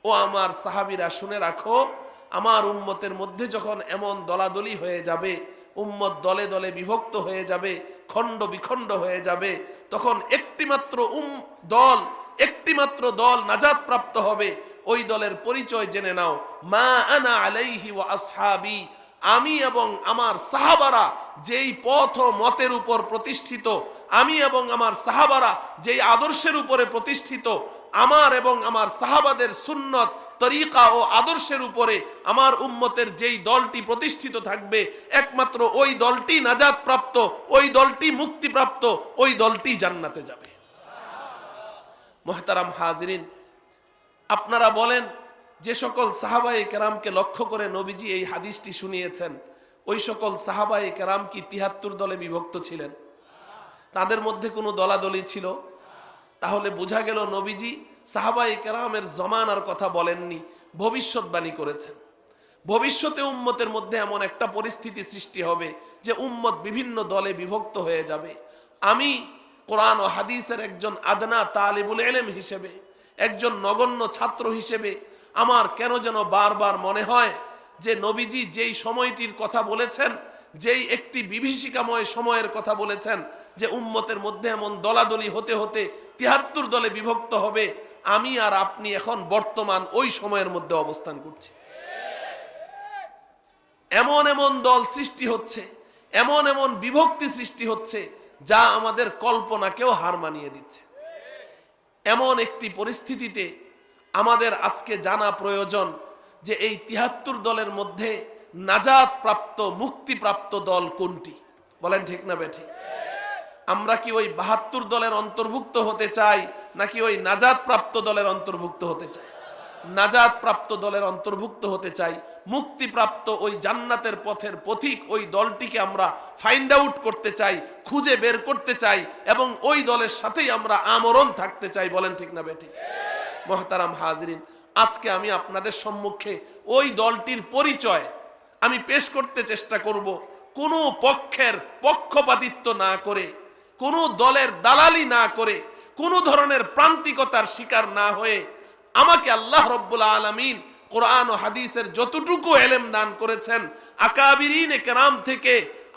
ও আমার সাহাবীরা শুনে রাখো, আমার উম্মতের মধ্যে যখন এমন দলাদলি হয়ে যাবে, উম্মত দলে দলে বিভক্ত হয়ে যাবে, খণ্ড বিখণ্ড হয়ে যাবে, তখন একটিমাত্র দল নাজাত প্রাপ্ত হবে। ওই দলের পরিচয় জেনে নাও, মা আনা আলাইহি ওয়া আসহাবি, আমি এবং আমার সাহাবারা যেই পথ ও মতের উপর প্রতিষ্ঠিত, আমি এবং আমার সাহাবারা যেই আদর্শের উপরে প্রতিষ্ঠিত, আমার এবং আমার সাহাবাদের সুন্নত তরিকা ও আদর্শের উপরে আমার উম্মতের যেই দলটি প্রতিষ্ঠিত থাকবে, একমাত্র ওই দলটি নাজাত প্রাপ্ত, ওই দলটি মুক্তিপ্রাপ্ত, ওই দলটি জান্নাতে যাবে। মুহতারাম হাজিরিন, আপনারা বলেন, যে সকল সাহাবায়ে কেরামকে লক্ষ্য করে নবীজি এই হাদিসটি শুনিয়েছেন, ওই সকল সাহাবায়ে কেরাম কি ৭৩ দলে বিভক্ত ছিলেন? তাদের মধ্যে কোনো দলাদলি ছিল? তাহলে বোঝা গেল নবীজি সাহাবায়ে কেরামের জমানার কথা বলেননি, ভবিষ্যৎবাণী করেছেন। ভবিষ্যতে উম্মতের মধ্যে এমন একটা পরিস্থিতি সৃষ্টি হবে যে উম্মত বিভিন্ন দলে বিভক্ত হয়ে যাবে। আমি কোরআন ও হাদিসের একজন আদনা তালিবুল ইলম হিসেবে, একজন নগণ্য ছাত্র হিসেবে আমার কেন যেন বারবার মনে হয় যে নবীজি যেই সময়টির কথা বলেছেন, যেই একটি বিভীষিকাময় সময়ের কথা বলেছেন, যে উম্মতের মধ্যে এমন দলাদলি হতে হতে ৭৩ দলে বিভক্ত হবে, আমি আর আপনি এখন বর্তমান ওই সময়ের মধ্যে অবস্থান করছি। এমন এমন দল সৃষ্টি হচ্ছে, এমন এমন বিভক্তি সৃষ্টি হচ্ছে, যা আমাদের কল্পনাকেও হার মানিয়ে দিচ্ছে। এমন একটি পরিস্থিতিতে আমাদের আজকে জানা প্রয়োজন যে এই ৭৩ দলের মধ্যে নাজাত প্রাপ্ত, মুক্তিপ্রাপ্ত দল কোনটি? বলেন ঠিক না বেঠিক? আমরা কি ওই ৭২ দলের অন্তর্ভুক্ত হতে চাই, নাকি ওই নাজাত প্রাপ্ত দলের অন্তর্ভুক্ত হতে চাই? নাজাত প্রাপ্ত দলের অন্তর্ভুক্ত হতে চাই। মুক্তিপ্রাপ্ত ওই জান্নাতের পথের পথিক ওই দলটিকে আমরা ফাইন্ড আউট করতে চাই, খুঁজে বের করতে চাই, এবং ওই দলের সাথেই আমরা আমরণ থাকতে চাই। বলেন ঠিক না বেঠিক? মুহতারাম হাজিরিন, আজকে আমি আপনাদের সম্মুখে ওই দলটির পরিচয় আমি পেশ করতে চেষ্টা করব, কোনো পক্ষের পক্ষপাতিত্ব না করে, কোনো দলের দালালি না করে, কোনো ধরনের প্রান্তিকতার শিকার না হয়ে। আমাকে আল্লাহ রব্বুল আলামিন কোরআন ও হাদিসের যতটুকু ইলম দান করেছেন, আকাবিরিন কেরাম থেকে,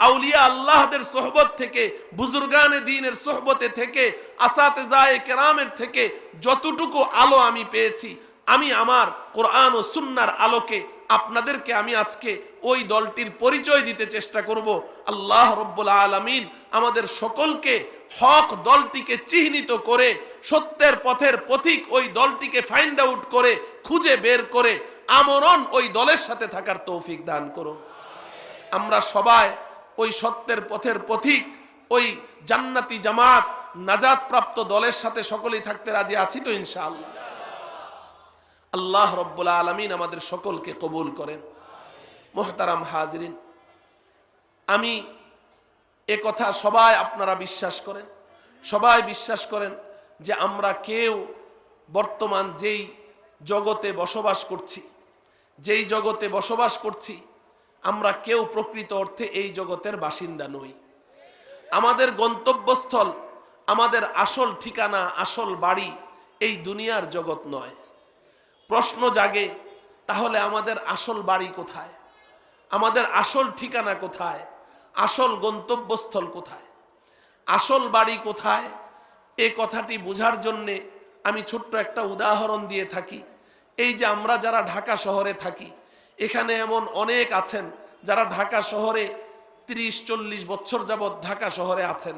আউলিয়া আল্লাহদের সোহবত থেকে, বুজুর্গানে দ্বীনের সোহবতে থেকে, আসাতেজায়ে কেরামের থেকে যতটুকু আলো আমি পেয়েছি, আমি আমার কোরআন ও সুন্নাহর আলোকে আপনাদেরকে আমি আজকে ওই দলটির পরিচয় দিতে চেষ্টা করব। আল্লাহ রব্বুল আলামিন আমাদের সকলকে হক দলটিকে চিহ্নিত করে, সত্যের পথের পথিক ওই দলটিকে ফাইন্ড আউট করে, খুঁজে বের করে আমরণ ওই দলের সাথে থাকার তৌফিক দান করুন। আমরা সবাই ওই সত্যের পথের পথিক, ওই জান্নাতি জামাত, নাজাত প্রাপ্ত দলের সাথে সকলেই থাকতে রাজি আছি তো ইনশাআল্লাহ? আল্লাহ রব্বুল আলামিন আমাদের সকলকে কবুল করেন। মুহতারাম হাজিরিন, আমি এ কথা সবাই আপনারা বিশ্বাস করেন, সবাই বিশ্বাস করেন যে আমরা কেউ বর্তমান যেই জগতে বসবাস করছি, যেই জগতে বসবাস করছি, আমরা কেউ প্রকৃত অর্থে এই জগতের বাসিন্দা নই। আমাদের গন্তব্যস্থল, আমাদের আসল ঠিকানা, আসল বাড়ি এই দুনিয়ার জগৎ নয়। প্রশ্ন জাগে, তাহলে আমাদের আসল বাড়ি কোথায়? আমাদের আসল ঠিকানা কোথায়? আসল গন্তব্যস্থল কোথায়? আসল বাড়ি কোথায়? এই কথাটি বোঝার জন্যে আমি ছোট্ট একটা উদাহরণ দিয়ে থাকি। এই যে আমরা যারা ঢাকা শহরে থাকি, এখানে এমন অনেক আছেন যারা ঢাকা শহরে ৩০-৪০ বছর যাবৎ ঢাকা শহরে আছেন।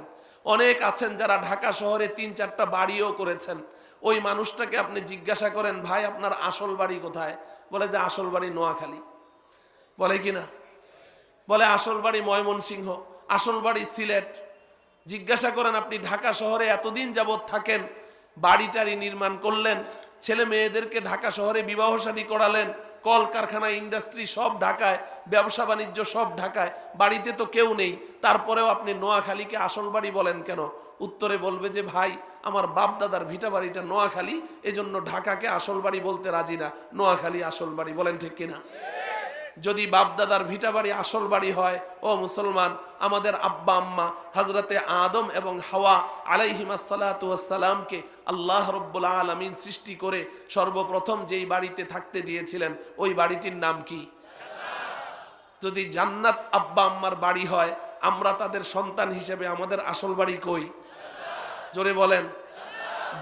অনেক আছেন যারা ঢাকা শহরে ৩-৪টা বাড়িও করেছেন। ওই মানুষটাকে আপনি জিজ্ঞাসা করেন, ভাই আপনার আসল বাড়ি কোথায়? বলে যে আসল বাড়ি নোয়াখালী। বলে কিনা? বলে আসল বাড়ি ময়মনসিংহ, আসল বাড়ি সিলেট। জিজ্ঞাসা করেন, আপনি ঢাকা শহরে এতদিন যাবৎ থাকেন, বাড়িটারি নির্মাণ করলেন, ছেলে মেয়েদেরকে ঢাকা শহরে বিবাহ শাদী করালেন, কলকারখানা, ইন্ডাস্ট্রি সব ঢাকায়, ব্যবসা বাণিজ্য সব ঢাকায়, বাড়িতে তো কেউ নেই, তারপরেও আপনি নোয়াখালীকে আসল বাড়ি বলেন কেন? উত্তরে বলবে যে ভাই আমার বাপ দাদার ভিটা বাড়িটা নোয়াখালী, এজন্য ঢাকাকে আসল বাড়ি বলতে রাজি না, নোয়াখালী আসল বাড়ি। বলেন ঠিক কিনা? যদি বাপদাদার ভিটা বাড়ি আসল বাড়ি হয়, ও মুসলমান, আমাদের আব্বা আম্মা হযরতে আদম এবং হাওয়া আলাইহিমাসসালাতু ওয়াসসালামকে আল্লাহ রাব্বুল আলামিন সৃষ্টি করে সর্বপ্রথম যেই বাড়িতে থাকতে দিয়েছিলেন ওই বাড়িটির নাম কি? যদি জান্নাত আব্বা আম্মার বাড়ি হয়, আমরা তাদের সন্তান হিসেবে আমাদের আসল বাড়ি কই? জোরে বলেন।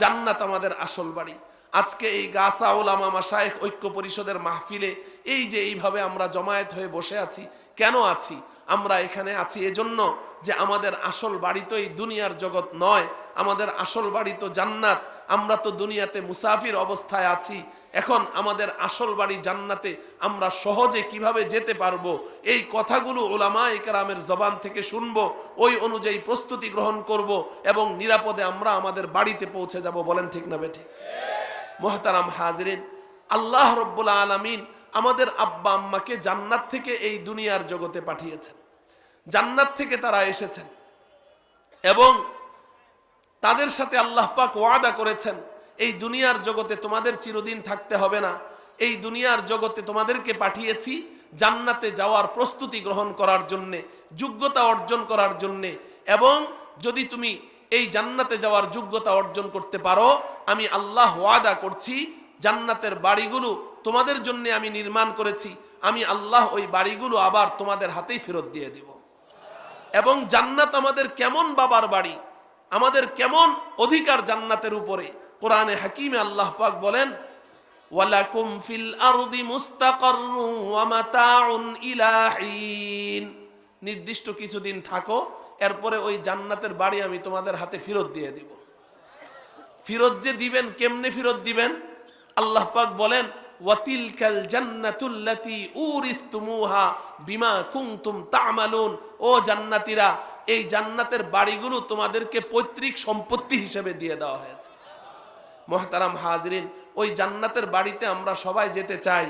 জান্নাত আমাদের আসল বাড়ি। আজকে এই গাসা উলামা মাশায়েখ ঐক্য পরিষদের মাহফিলে এই যে এইভাবে আমরা জমায়েত হয়ে বসে আছি, কেন আছি? আমরা এখানে আছি এজন্য যে আমাদের আসল বাড়ি তো এই দুনিয়ার জগৎ নয়, আমাদের আসল বাড়ি তো জান্নাত। আমরা তো দুনিয়াতে মুসাফির অবস্থায় আছি, এখন আমাদের আসল বাড়ি জান্নাতে আমরা সহজে কিভাবে যেতে পারবো, এই কথাগুলো উলামায়ে কেরামের জবান থেকে শুনবো, ওই অনুযায়ী প্রস্তুতি গ্রহণ করব এবং নিরাপদে আমরা আমাদের বাড়িতে পৌঁছে যাব। বলেন ঠিক না বেঠিক? মুহতারাম হাজিরিন, আল্লাহ রাব্বুল আলামিন আমাদের আব্বা আম্মাকে জান্নাত থেকে এই দুনিয়ার জগতে পাঠিয়েছেন। জান্নাত থেকে তারা এসেছেন এবং তাদের সাথে আল্লাহ পাক ওয়াদা করেছেন, এই দুনিয়ার জগতে তোমাদের চিরদিন থাকতে হবে না, এই দুনিয়ার জগতে তোমাদেরকে পাঠিয়েছি জান্নাতে যাওয়ার প্রস্তুতি গ্রহণ করার জন্যে, যোগ্যতা অর্জন করার জন্যে। এবং যদি তুমি এই জান্নাতে যাওয়ার যোগ্যতা অর্জন করতে পারো, আমি আল্লাহ ওয়াদা করছি জান্নাতের বাড়িগুলো তোমাদের জন্য আমি নির্মাণ করেছি, আমি আল্লাহ ওই বাড়িগুলো আবার তোমাদের হাতেই ফেরত দিয়ে দেব। এবং জান্নাত আমাদের কেমন বাবার বাড়ি, আমাদের কেমন অধিকার জান্নাতের উপরে, কোরআনে হাকিমে আল্লাহ পাক বলেন, ওয়ালাকুম ফিল আরদি মুস্তাকাররুন ওয়া মাতাউন ইলা হিন, নির্দিষ্ট কিছুদিন থাকো, এরপরে ওই জান্নাতের বাড়ি আমি তোমাদের হাতে ফেরত দিয়ে দিব। ফেরত যে দিবেন, কেমনে ফেরত দিবেন? আল্লাহ পাক বলেন, ওয়াতিলকাল জান্নাতুল্লাতী উরিসতুমুহা বিমা কুনতুম তা'মালুন, ও জান্নাতীরা, এই জান্নাতের বাড়িগুলো তোমাদেরকে পৈতৃক সম্পত্তি হিসেবে দিয়ে দেওয়া হয়েছে। মুহতারাম হাজিরিন, ওই জান্নাতের বাড়িতে আমরা সবাই যেতে চাই,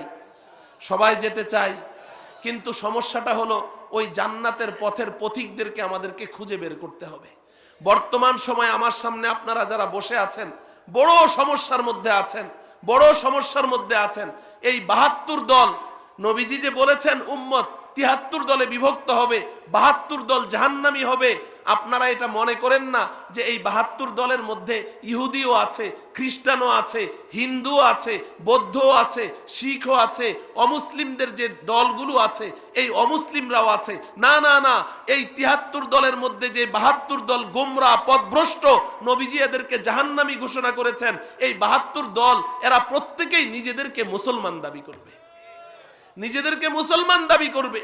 সবাই যেতে চাই, কিন্তু সমস্যাটা হলো ওই জান্নাতের পথের পথিকদেরকে আমাদেরকে খুঁজে বের করতে হবে। বর্তমান সময়ে আমার সামনে আপনারা যারা বসে আছেন বড় সমস্যার মধ্যে আছেন, বড় সমস্যার মধ্যে আছেন। এই ৭২ দল, নবীজি যে বলেছেন উম্মত ৭৩ দলে বিভক্ত হবে, ৭২ দল জাহান্নামী হবে, আপনারা এটা মনে করেন না যে এই ৭২ দলের মধ্যে ইহুদিও আছে, খ্রিস্টানও আছে, হিন্দুও আছে, বৌদ্ধও আছে, শিখও আছে, অমুসলিমদের যে দলগুলো আছে এই অমুসলিমরাও আছে। না না না, এই ৭৩ দলের মধ্যে যে ৭২ দল গোমরা পথভ্রষ্ট, নবীজি এদেরকে জাহান্নামী ঘোষণা করেছেন। এই ৭২ দল এরা প্রত্যেকেই নিজেদেরকে মুসলমান দাবি করবে, নিজেদেরকে মুসলমান দাবি করবে।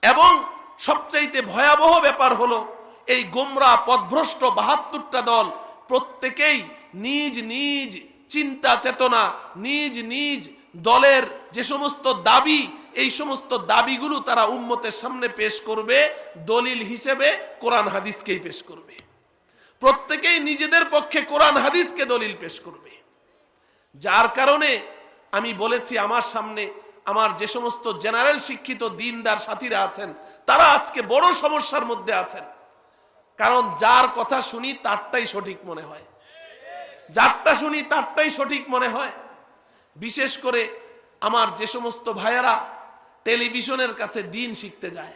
এবং সবচাইতে ভয়াবহ ব্যাপার হলো এই গোমরা পথভ্রষ্ট ৭২টা দল প্রত্যেকেই নিজ নিজ চিন্তা চেতনা, নিজ নিজ দলের যে সমস্ত দাবি, এই সমস্ত দাবিগুলো তারা উম্মতের সামনে পেশ করবে, দলিল হিসেবে কোরআন হাদিসকেই পেশ করবে। প্রত্যেকেই নিজেদের পক্ষে কোরআন হাদিসকে দলিল পেশ করবে। যার কারণে আমি বলেছি, আমার সামনে আমার যে সমস্ত জেনারেল শিক্ষিত দিনদার সাথীরা আছেন তারা আজকে বড় সমস্যার মধ্যে আছেন। কারণ যার কথা শুনি তারটাই সঠিক মনে হয়, যারটা শুনি তারটাই সঠিক মনে হয়। বিশেষ করে আমার যে সমস্ত ভাইয়েরা টেলিভিশনের কাছে দিন শিখতে যায়,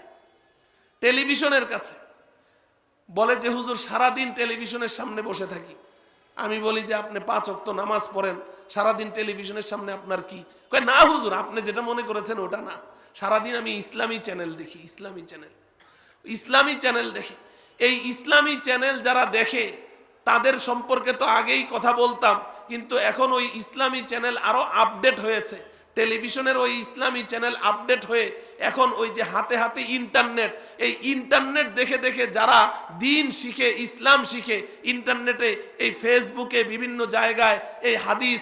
টেলিভিশনের কাছে বলে যে হুজুর সারাদিন টেলিভিশনের সামনে বসে থাকি। আমি বলি যে আপনি 5 ওয়াক্ত নামাজ পড়েন, সারাদিন টেলিভিশনের সামনে আপনার কি? কয় না হুজুর, আপনি যেটা মনে করেছেন ওটা না, সারাদিন আমি ইসলামী চ্যানেল দেখি, ইসলামী চ্যানেল, ইসলামী চ্যানেল দেখি। এই ইসলামী চ্যানেল যারা দেখে তাদের সম্পর্কে তো আগেই কথা বলতাম, কিন্তু এখন ওই ইসলামী চ্যানেল আরো আপডেট হয়েছে। টেলিভিশনের ওই ইসলামী চ্যানেল আপডেট হয়ে এখন ওই যে হাতে হাতে ইন্টারনেট, এই ইন্টারনেট দেখে দেখে যারা দিন শিখে, ইসলাম শিখে, ইন্টারনেটে এই ফেসবুকে বিভিন্ন জায়গায় এই হাদিস,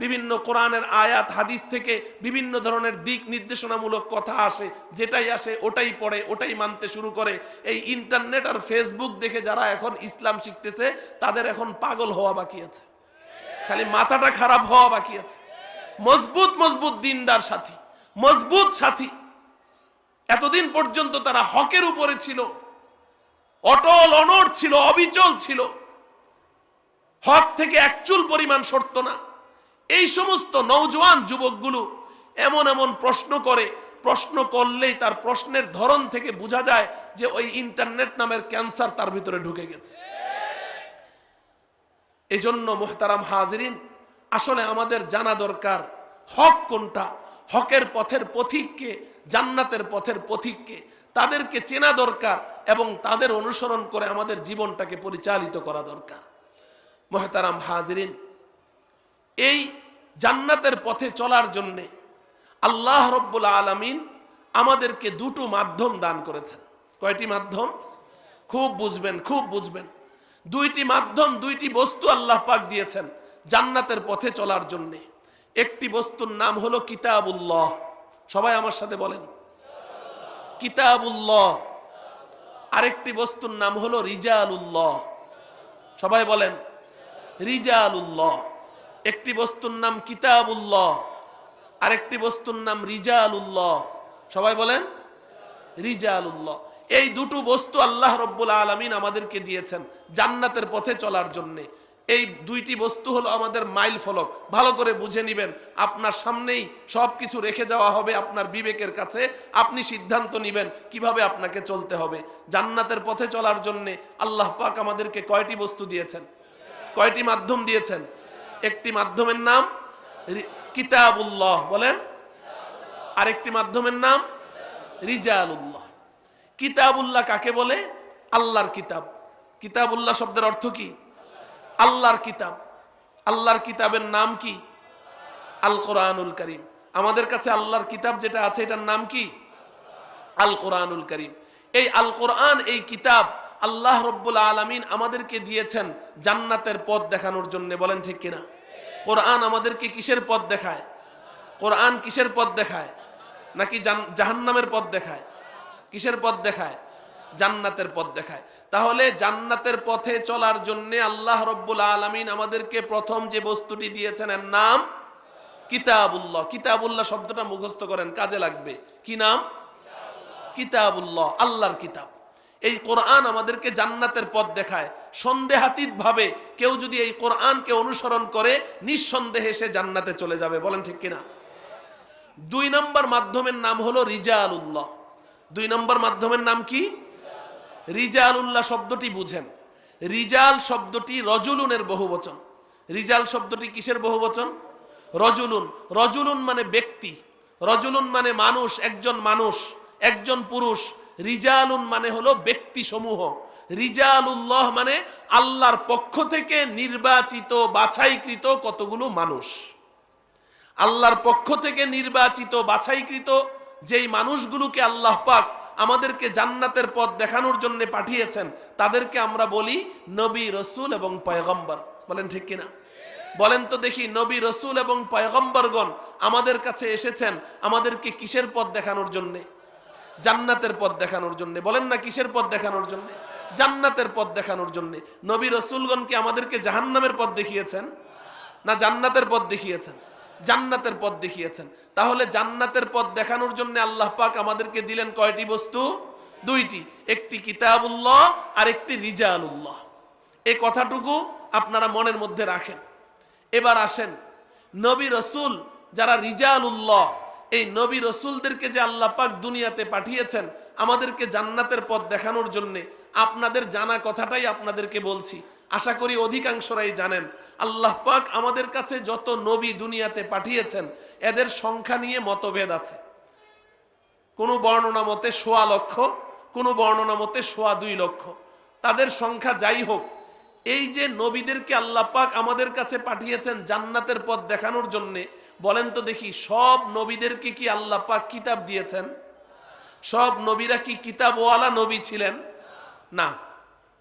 বিভিন্ন কোরআনের আয়াত হাদিস থেকে বিভিন্ন ধরনের দিক নির্দেশনামূলক কথা আসে, যেটাই আসে ওটাই পড়ে, ওটাই মানতে শুরু করে। এই ইন্টারনেট আর ফেসবুক দেখে যারা এখন ইসলাম শিখতেছে তাদের এখন পাগল হওয়া বাকি আছে, খালি মাথাটা খারাপ হওয়া বাকি আছে। মজবুত মজবুত দিনদার সাথী, মজবুত সাথী, এতদিন পর্যন্ত তারা হকের উপরে ছিল, অটল অনড় ছিল, অবিচল ছিল, হক থেকে এক চুল পরিমাণ সরত না। এই সমস্ত নওজোয়ান যুবকগুলো এমন এমন প্রশ্ন করে, প্রশ্ন করলেই তার প্রশ্নের ধরন থেকে বোঝা যায় যে ওই ইন্টারনেট নামের ক্যান্সার তার ভিতরে ঢুকে গেছে। এজন্য মুহতারাম হাজিরিন, আসলে আমাদের জানা দরকার হক কোনটা, হকের পথের পথিককে, জান্নাতের পথের পথিককে, তাদেরকে চেনা দরকার এবং তাদের অনুসরণ করে আমাদের জীবনটাকে পরিচালিত করা দরকার। মুহতারাম হাজিরিন, এই জান্নাতের পথে চলার জন্যে আল্লাহ রব্বুল আলামিন আমাদেরকে দুটো মাধ্যম দান করেছেন। কয়টি মাধ্যম? খুব বুঝবেন, খুব বুঝবেন। দুইটি মাধ্যম, দুইটি বস্তু আল্লাহ পাক দিয়েছেন জান্নাতের পথে চলার জন্যে। একটি বস্তুর নাম হলো কিতাবুল্লাহ। সবাই আমার সাথে বলেন কিতাবুল্লাহ। আরেকটি বস্তুর নাম হলো রিজালুল্লাহ। সবাই বলেন রিজালুল্লাহ। একটি বস্তুর নাম কিতাবুল্লাহ, আরেকটি বস্তুর নাম রিজালুল্লাহ। সবাই বলেন রিজালুল্লাহ। এই দুটো বস্তু আল্লাহ রব্বুল আলামিন আমাদেরকে দিয়েছেন জান্নাতের পথে চলার জন্যে। এই দুইটি বস্তু হলো আমাদের মাইল ফলক। ভালো করে বুঝে নিবেন, আপনার সামনেই সবকিছু রেখে যাওয়া হবে আপনার বিবেকের কাছে, আপনি সিদ্ধান্ত নিবেন কিভাবে আপনাকে চলতে হবে। জান্নাতের পথে চলার জন্যে আল্লাহ পাক আমাদেরকে কয়টি বস্তু দিয়েছেন, কয়টি মাধ্যম দিয়েছেন? একটি মাধ্যমের নাম কিতাবুল্লাহ, বলেন। আরেকটি মাধ্যমের নাম রিজালুল্লাহ। কিতাবুল্লাহ কাকে বলে? আল্লাহর কিতাব। কিতাবুল্লাহ শব্দের অর্থ কি? আল্লাহর কিতাব। আল্লাহর কিতাবের নাম কি? আল কোরআনুল কারীম। আমাদের কাছে আল্লাহর কিতাব যেটা আছে এটার নাম কি? আল কোরআনুল কারীম। এই আল কোরআন, এই কিতাব আল্লাহ রব্বুল আলামিন আমাদেরকে দিয়েছেন জান্নাতের পথ দেখানোর জন্য। বলেন ঠিক কিনা? কোরআন আমাদেরকে কিসের পথ দেখায়? কোরআন কিসের পথ দেখায়? নাকি জাহান্নামের পথ দেখায়? কিসের পথ দেখায়? জান্নাতের পথ দেখায়। তাহলে জান্নাতের পথে চলার জন্য আল্লাহ রব্বুল আলামিন আমাদেরকে প্রথম যে বস্তুটি দিয়েছেন এর নাম কিতাবুল্লাহ। কিতাবুল্লাহ শব্দটা মুখস্থ করেন, কাজে লাগবে। কি নাম? কিতাবুল্লাহ, আল্লাহর কিতাব। এই কোরআন আমাদেরকে জান্নাতের পথ দেখায়। সন্দেহাতীত ভাবে কেউ যদি এই কোরআনকে অনুসরণ করে নিঃসন্দেহে সে জান্নাতে চলে যাবে। বলেন ঠিক কিনা? দুই নম্বর মাধ্যমের নাম হলো রিজালুল্লাহ। দুই নম্বর মাধ্যমের নাম কি? রিজালুল্লাহ শব্দটি বুঝেন। রিজাল শব্দটি রজুলুনের বহুবচন। রিজাল শব্দটি কিসের বহুবচন? রজুলুন। রজুলুন মানে ব্যক্তি, রজুলুন মানে মানুষ, একজন মানুষ, একজন পুরুষ। রিজালুন মানে হলো ব্যক্তি সমূহ। রিজালুল্লাহ মানে আল্লাহর পক্ষ থেকে নির্বাচিত, বাছাইকৃত কতগুলো মানুষ। আল্লাহর পক্ষ থেকে নির্বাচিত, বাছাইকৃত যেই মানুষগুলোকে আল্লাহ পাক আমাদেরকে জান্নাতের পথ দেখানোর জন্য পাঠিয়েছেন তাদেরকে আমরা বলি নবী, রসুল এবং পয়গম্বর। বলেন ঠিক কিনা? বলেন তো দেখি, নবী, রসুল এবং পয়গম্বরগণ আমাদের কাছে এসেছেন আমাদেরকে কিসের পথ দেখানোর জন্য? জান্নাতের পথ দেখানোর জন্য। বলেন না কিসের পথ দেখানোর জন্য? জান্নাতের পথ দেখানোর জন্য। নবী রসুলগণ কি আমাদেরকে জাহান্নামের পথ দেখিয়েছেন না জান্নাতের পথ দেখিয়েছেন? জান্নাতের পথ দেখিয়েছেন। তাহলে জান্নাতের পথ দেখানোর জন্য আল্লাহ পাক আমাদেরকে দিলেন কয়টি বস্তু? দুইটি। একটি কিতাবুল্লাহ আর একটি রিজালুল্লাহ। এই কথাটুকু আপনারা মনের মধ্যে রাখেন। এবার আসেন, নবী রসুল যারা রিজালুল্লাহ, এই নবী রসুলদেরকে যে আল্লাহ পাক দুনিয়াতে পাঠিয়েছেন আমাদেরকে জান্নাতের পথ দেখানোর জন্য, আপনাদের জানা কথাটাই আপনাদেরকে বলছি। আশা করি অধিকাংশরাই জানেন আল্লাহ পাক আমাদের কাছে যত নবী দুনিয়াতে পাঠিয়েছেন এদের সংখ্যা নিয়ে মতভেদ আছে। কোনো বর্ণনা মতে ১.৫ লক্ষ, কোনো বর্ণনা মতে ২.৫ লক্ষ। তাদের সংখ্যা যাই হোক, এই যে নবীদেরকে আল্লাহ পাক আমাদের কাছে পাঠিয়েছেন জান্নাতের পথ দেখানোর জন্য, বলেন তো দেখি সব নবীদেরকে কি আল্লাহ পাক কিতাব দিয়েছেন? সব নবীরা কি কিতাবওয়ালা নবী ছিলেন? না,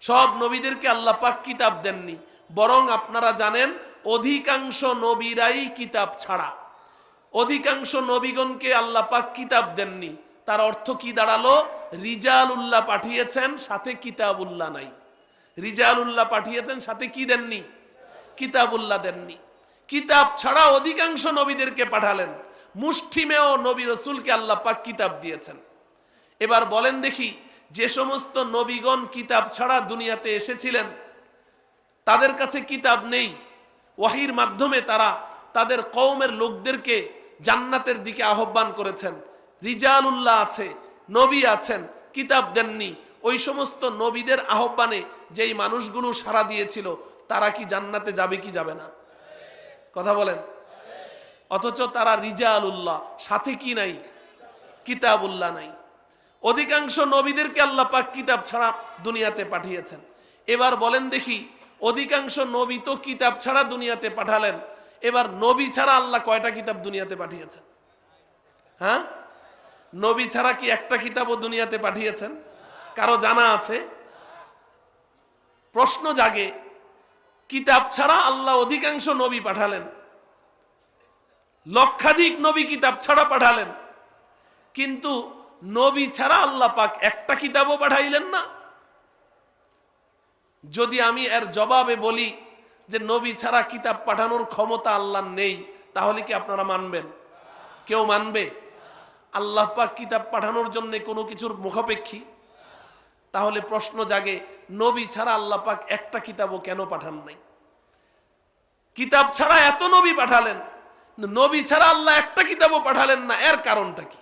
সব নবীদেরকে আল্লাহ পাক কিতাব দেননি। বরং আপনারা জানেন অধিকাংশ নবীরাই কিতাব ছাড়া। অধিকাংশ নবীগণকে আল্লাহ পাক কিতাব দেননি। তার অর্থ কি দাঁড়ালো? রিজালুল্লাহ পাঠিয়েছেন, সাথে কিতাবুল্লাহ নাই। রিজালুল্লাহ পাঠিয়েছেন, সাথে কি দেননি? কিতাবুল্লাহ দেননি। কিতাব ছাড়া অধিকাংশ নবীদেরকে পাঠালেন। মুষ্টিমেয় নবী রসুলকে আল্লাহ পাক কিতাব দিয়েছেন। এবার বলেন দেখি, যে সমস্ত নবীগণ কিতাব ছাড়া দুনিয়াতে এসেছিলেন তাদের কাছে কিতাব নেই, ওয়াহির মাধ্যমে তারা তাদের কওমের লোকদেরকে জান্নাতের দিকে আহ্বান করেছেন, রিজালুল্লাহ আছে, নবী আছেন, কিতাব দেননি, ওই সমস্ত নবীদের আহ্বানে যেই মানুষগুলো সাড়া দিয়েছিল তারা কি জান্নাতে যাবে কি যাবে না? কথা বলেন। অথচ তারা রিজালুল্লাহ, সাথে কি নাই? কিতাবুল্লাহ নাই। অধিকাংশ নবীদেরকে আল্লাহ পাক কিতাব ছাড়া দুনিয়াতে পাঠিয়েছেন। এবার বলেন দেখি, অধিকাংশ নবী তো কিতাব ছাড়া দুনিয়াতে পাঠালেন, এবার নবী ছাড়া আল্লাহ কয়টা কিতাব দুনিয়াতে পাঠিয়েছেন? হ্যাঁ, নবী ছাড়া কি একটা কিতাবও দুনিয়াতে পাঠিয়েছেন? কারো জানা আছে? প্রশ্ন জাগে, কিতাব ছাড়া আল্লাহ অধিকাংশ নবী পাঠালেন, লক্ষাধিক নবী কিতাব ছাড়া পাঠালেন, কিন্তু নবী ছাড়া আল্লাহ পাক একটা কিতাবও পাঠাইলেন না। যদি আমি এর জবাবে বলি যে নবী ছাড়া কিতাব পাঠানোর ক্ষমতা আল্লাহর নেই, তাহলে কি আপনারা মানবেন? কেউ মানবে? আল্লাহ পাক কিতাব পাঠানোর জন্য কোনো কিছুর মুখাপেক্ষী? তাহলে প্রশ্ন জাগে, নবী ছাড়া আল্লাহ পাক একটা কিতাবও কেন পাঠান নাই? কিতাব ছাড়া এত নবী পাঠালেন, নবী ছাড়া আল্লাহ একটা কিতাবও পাঠালেন না, এর কারণটা কি?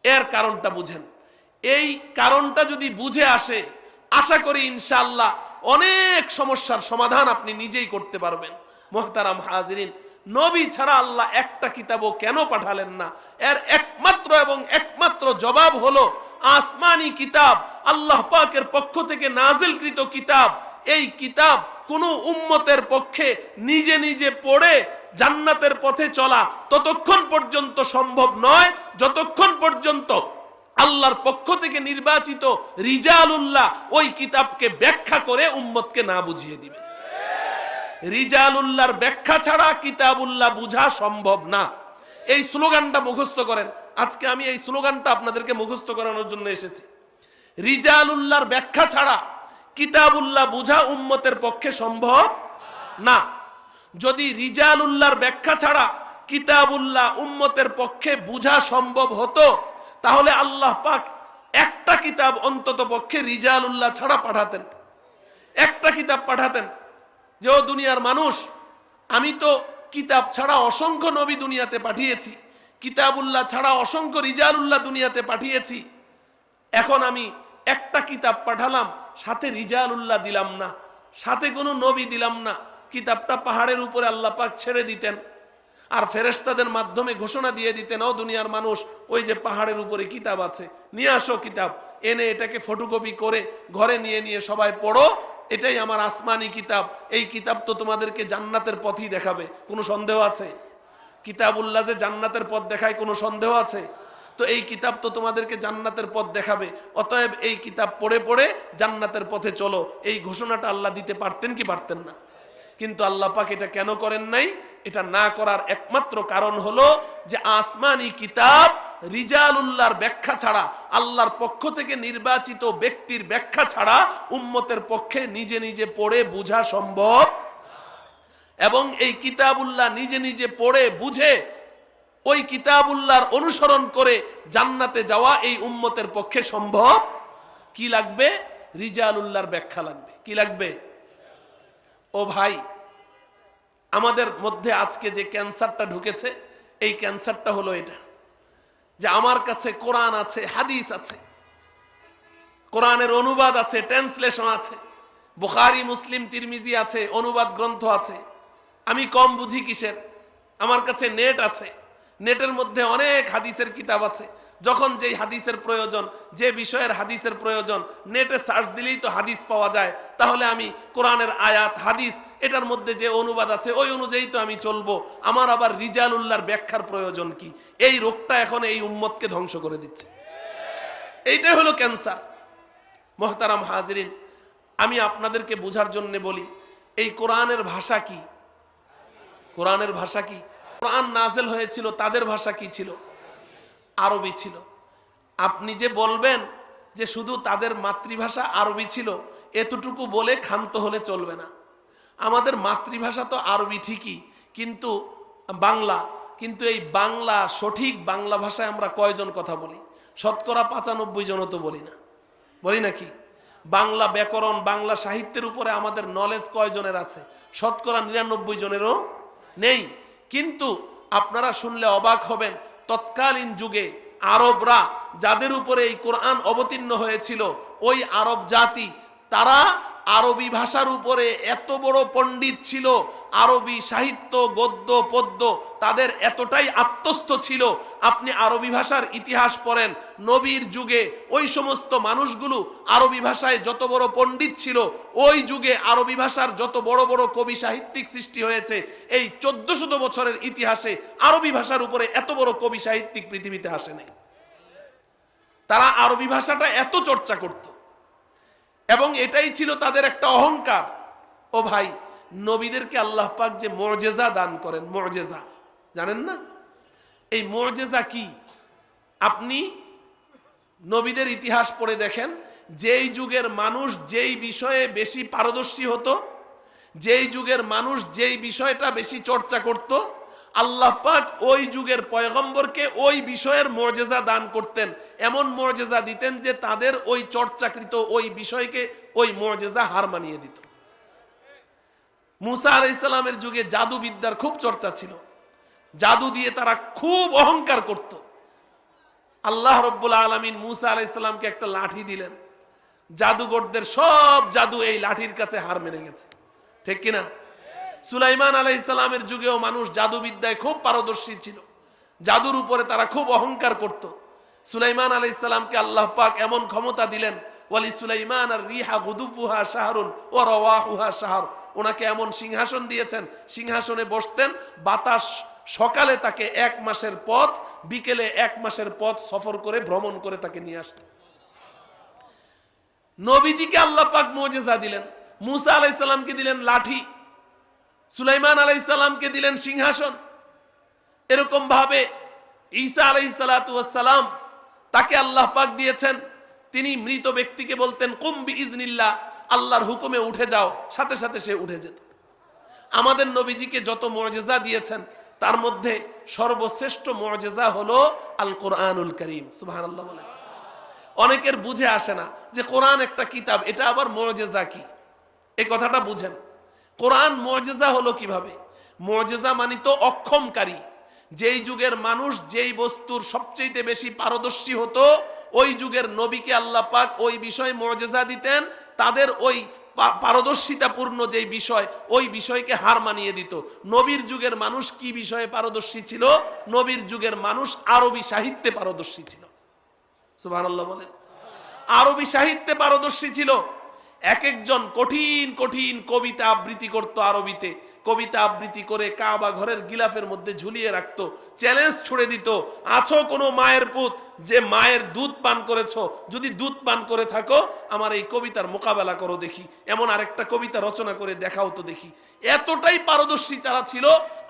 এর কারণটা বুঝেন। এই কারণটা যদি বুঝে আসে, আশা করি ইনশাআল্লাহ অনেক সমস্যার সমাধান আপনি নিজেই করতে পারবেন। মুহতারাম হাজিরিন, নবী ছাড়া আল্লাহ একটা কিতাবও কেন পাঠালেন না, এর একমাত্র এবং একমাত্র জবাব হলো আসমানি কিতাব, আল্লাহ পাকের পক্ষ থেকে নাজিলকৃত কিতাব। এই কিতাব কোন উম্মতের পক্ষে নিজে নিজে পড়ে জান্নাতের পথে চলা ততক্ষণ পর্যন্ত সম্ভব নয়, যতক্ষণ পর্যন্ত আল্লাহর পক্ষ থেকে নির্বাচিত রিজালুল্লাহ ওই কিতাবকে ব্যাখ্যা করে উম্মতকে না বুঝিয়ে দিবে। রিজালুল্লাহর ব্যাখ্যা ছাড়া কিতাবুল্লাহ বুঝা সম্ভব না। এই স্লোগানটা মুখস্থ করেন। আজকে আমি এই স্লোগানটা আপনাদেরকে মুখস্থ করানোর জন্য এসেছি। রিজালুল্লাহর ব্যাখ্যা ছাড়া কিতাবুল্লাহ বুঝা উম্মতের পক্ষে সম্ভব না। যদি রিজালুল্লাহর ব্যাখ্যা ছাড়া কিতাবুল্লাহ উম্মতের পক্ষে বুঝা সম্ভব হতো, তাহলে আল্লাহ পাক একটা কিতাব অন্তত পক্ষে রিজালুল্লাহ ছাড়া পাঠাতেন, একটা কিতাব পাঠাতেন। যে ও দুনিয়ার মানুষ, আমি তো কিতাব ছাড়া অসংখ্য নবী দুনিয়াতে পাঠিয়েছি, কিতাবুল্লাহ ছাড়া অসংখ্য রিজালুল্লাহ দুনিয়াতে পাঠিয়েছি, এখন আমি একটা কিতাব পাঠালাম, সাথে রিজালুল্লাহ দিলাম না, সাথে কোনো নবী দিলাম না। কিতাবটা পাহাড়ের উপরে আল্লাহ পাক ছেড়ে দিতেন, আর ফেরেশতাদের মাধ্যমে ঘোষণা দিয়ে দিতেন, ও দুনিয়ার মানুষ, ওই যে পাহাড়ের উপরে কিতাব আছে, নিয়ে আসো কিতাব, এনে এটাকে ফটোকপি করে ঘরে নিয়ে নিয়ে সবাই পড়ো, এটাই আমার আসমানি কিতাব, এই কিতাব তো তোমাদেরকে জান্নাতের পথই দেখাবে। কোনো সন্দেহ আছে? কিতাবুল্লাহ যে জান্নাতের পথ দেখায়, কোনো সন্দেহ আছে? তো এই কিতাব তো তোমাদেরকে জান্নাতের পথ দেখাবে, অতএব এই কিতাব পড়ে পড়ে জান্নাতের পথে চলো, এই ঘোষণাটা আল্লাহ দিতে পারতেন কি পারতেন না? কিন্তু আল্লাহ পাক এটা কেন করেন নাই? এটা না করার একমাত্র কারণ হলো যে আসমানি কিতাব রিজালুল্লাহর ব্যাখ্যা ছাড়া, আল্লাহর পক্ষ থেকে নির্বাচিত ব্যক্তির ব্যাখ্যা ছাড়া উম্মতের পক্ষে নিজে নিজে পড়ে বুঝা সম্ভব, এবং এই কিতাবুল্লাহ নিজে নিজে পড়ে বুঝে ওই কিতাবুল্লাহর অনুসরণ করে জান্নাতে যাওয়া এই উম্মতের পক্ষে সম্ভব। কি লাগবে? রিজালুল্লাহর ব্যাখ্যা লাগবে। কি লাগবে? ও ভাই, আমাদের মধ্যে আজকে যে ক্যান্সারটা ঢুকেছে, এই ক্যান্সারটা হলো এটা যে আমার কাছে কোরআন আছে, হাদিস আছে, কোরআনের অনুবাদ আছে, ট্রান্সলেশন আছে, বুখারী মুসলিম তিরমিজি আছে, অনুবাদ গ্রন্থ আছে, আমি কম বুঝি কিসের? আমার কাছে নেট আছে, নেটের মধ্যে অনেক হাদিসের কিতাব আছে, যখন যেই হাদিসের প্রয়োজন, যে বিষয়ের হাদিসের প্রয়োজন, নেটে সার্চ দিলেই তো হাদিস পাওয়া যায়। তাহলে আমি কোরআনের আয়াত, হাদিস, এটার মধ্যে যে অনুবাদ আছে ওই অনুযায়ী তো আমি চলবো। আমার আবার রিজালুল্লাহর ব্যাখ্যার প্রয়োজন কি? এই রোগটা এখন এই উম্মতকে ধ্বংস করে দিচ্ছে। এইটাই হলো ক্যান্সার। মুহতারাম হাজিরিন, আমি আপনাদেরকে বোঝার জন্য বলি, এই কোরআনের ভাষা কি? কোরআনের ভাষা কি? কোরআন নাজেল হয়েছিল, তাদের ভাষা কি ছিল? আরবি ছিল। আপনি যে বলবেন যে শুধু তাদের মাতৃভাষা আরবি ছিল, এতটুকু বলে ক্ষান্ত হলে চলবে না। আমাদের মাতৃভাষা তো আরবি ঠিকই, কিন্তু বাংলা, কিন্তু এই বাংলা, সঠিক বাংলা ভাষায় আমরা কয়জন কথা বলি? শতকরা 95 জনও তো বলি না, বলি নাকি? বাংলা ব্যাকরণ, বাংলা সাহিত্যের উপরে আমাদের নলেজ কয়জনের আছে? শতকরা 99 জনেরও নেই। কিন্তু আপনারা শুনলে অবাক হবেন, তৎকালীন যুগে আরবরা যাদের উপরে এই কোরআন অবতীর্ণ হয়েছিল, ওই আরব জাতি, তারা আরবি ভাষার উপরে এত বড় পণ্ডিত ছিল, আরবি সাহিত্য, গদ্য পদ্য তাদের এতটাই আত্মস্থ ছিল। আপনি আরবি ভাষার ইতিহাস পড়েন, নবীর যুগে ওই সমস্ত মানুষগুলো আরবি ভাষায় যত বড় পণ্ডিত ছিল, ওই যুগে আরবি ভাষার যত বড় বড় কবি সাহিত্যিক সৃষ্টি হয়েছে, এই 1400 বছরের ইতিহাসে আরবি ভাষার উপরে এত বড় কবি সাহিত্যিক পৃথিবীতে আসে নাই। তারা আরবি ভাষাটা এত চর্চা করত এবং এটাই ছিল তাদের একটা অহংকার। ও ভাই, নবীদেরকে আল্লাহ পাক যে মুআজিজা দান করেন, মুআজিজা জানেন না? এই মুআজিজা কি? আপনি নবীদের ইতিহাস পড়ে দেখেন, যেই যুগের মানুষ যেই বিষয়ে বেশি পারদর্শী হতো, যেই যুগের মানুষ যেই বিষয়টা বেশি চর্চা করত, আল্লাহ পাক ওই যুগের পয়গম্বরকে ওই বিষয়ের মুআজিজা দান করতেন। এমন মুআজিজা দিতেন যে তাদের ওই চর্চাকৃত ওই বিষয়কে ওই মুআজিজা হার মানিয়ে দিত। মুসা আলাইহিস সালামের যুগে জাদুবিদ্যার খুব চর্চা ছিল, জাদু দিয়ে তারা খুব অহংকার করত। আল্লাহ রাব্বুল আলামিন মুসা আলাইহিস সালামকে একটা লাঠি দিলেন, জাদুগরদের সব জাদু এই লাঠির কাছে হার মেনে গেছে, ঠিক কিনা? সুলাইমান আলাইহিস সালামের যুগেও মানুষ জাদুবিদ্যায় খুব পারদর্শী ছিল, জাদুর উপরে তারা খুব অহংকার করত। সুলাইমান আলাইহিস সালামকে আল্লাহ পাক এমন ক্ষমতা দিলেন, ওয়ালি সুলাইমান আর রিহা গুদুফুহা শাহরুন ওয়া রাওয়াহুহা শাহর, ওনাকে এমন সিংহাসন দিয়েছেন, সিংহাসনে বসতেন, বাতাস সকালে তাকে 1 মাসের পথ, বিকেলে 1 মাসের পথ সফর করে ভ্রমণ করে তাকে নিয়ে আসতেন। নবীজিকে আল্লাহ পাক মুআজিজা দিলেন, মুসা আলাইহিস সালামকে দিলেন লাঠি, সুলাইমান আলাইহিস সালামকে দিলেন সিংহাসন। এরকম ভাবে ঈসা আলাইহিস সালাতু ওয়াস সালাম, তাকে আল্লাহ পাক দিয়েছেন, তিনি মৃত ব্যক্তিকে বলতেন কুম বিইজনিল্লাহ, আল্লাহর হুকুমে উঠে যাও, সাথে সাথে সে উঠে যেত। আমাদের নবীজিকে যত মুআজিজা দিয়েছেন তার মধ্যে সর্বশ্রেষ্ঠ মুআজিজা হলো আল কোরআনুল কারীম। সুবহানাল্লাহ বলেন। অনেকের বুঝে আসে না যে কোরআন একটা কিতাব, এটা আবার মুআজিজা কি, এই কথাটা বুঝেন। কোরআন মুআজিজা হলো কিভাবে? মুআজিজা মানে তো অক্ষমকারী। যেই যুগের মানুষ যেই বস্তুর সবচেয়ে বেশি পারদর্শী হতো, ওই যুগের নবীকে আল্লাহ পাক ওই বিষয়ে মুআজিজা দিতেন, তাদের ওই পারদর্শিতাপূর্ণ যেই বিষয়, ওই বিষয়কে হার মানিয়ে দিত। নবীর যুগের মানুষ কি বিষয়ে পারদর্শী ছিল? নবীর যুগের মানুষ আরবি সাহিত্যে পারদর্শী ছিল। সুবহানাল্লাহ বলেন। আরবি সাহিত্যে পারদর্শী ছিল। এক একজন কঠিন কঠিন কবিতা আবৃত্তি করত আরবিতে, কবিতা আবৃত্তি করে কাবা ঘরের গিলাফের মধ্যে ঝুলিয়ে রাখতো, চ্যালেঞ্জ ছুড়ে দিত, আছো কোনো মায়ের পুত যে মায়ের দুধ পান করেছো, যদি দুধ পান করে থাকো আমার এই কবিতার মোকাবেলা করো দেখি, এমন আরেকটা কবিতা রচনা করে দেখাও তো দেখি। এতটাই পারদর্শী যারা ছিল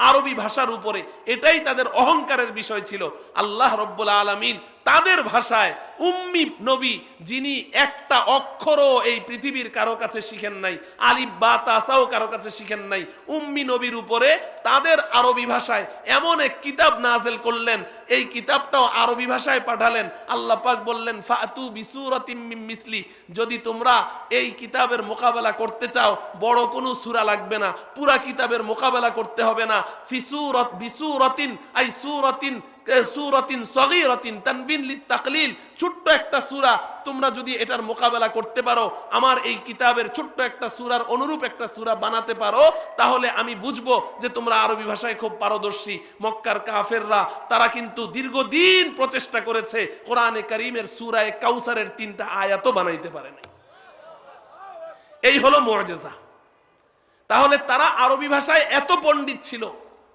আরবি ভাষার উপরে, এটাই তাদের অহংকারের বিষয় ছিল। আল্লাহ রাব্বুল আলামিন তাদের ভাষায় উম্মি নবী, যিনি একটা অক্ষরও এই পৃথিবীর কারো কাছে শিখেন নাই, আলিফ বা তাসাও কারো কাছে শিখেন নাই, উম্মি নবীর উপরে তাদের আরবি ভাষায় এমন এক কিতাব নাযিল করলেন, এই কিতাবটাও আরবি ভাষায় পাঠালেন। আল্লাহ পাক বললেন ফাতু বিসূরাতিম মিন মিসলি, যদি তোমরা এই কিতাবের মোকাবেলা করতে চাও বড় কোনো সূরা লাগবে না, পুরা কিতাবের মোকাবেলা করতে হবে না। ফিসূরাত বিসূরাতিন আই সূরাতিন সূরাতিন সগীরাতিন তানবিন লিতাকলিল, ছোট্ট একটা সূরা, তোমরা যদি এটার মোকাবেলা করতে পারো, আমার এই কিতাবের ছোট্ট একটা সূরার অনুরূপ একটা সূরা বানাতে পারো, তাহলে আমি বুঝবো যে তোমরা আরবি ভাষায় খুব পারদর্শী। মক্কার কাফেররা তারা কিন্তু দীর্ঘদিন প্রচেষ্টা করেছে, কোরআনে কারীমের সূরা কাউসারের 3টা আয়াতও বানাইতে পারে নাই। এই হলো মুআজিজা। তাহলে তারা আরবি ভাষায় এত পণ্ডিত ছিল।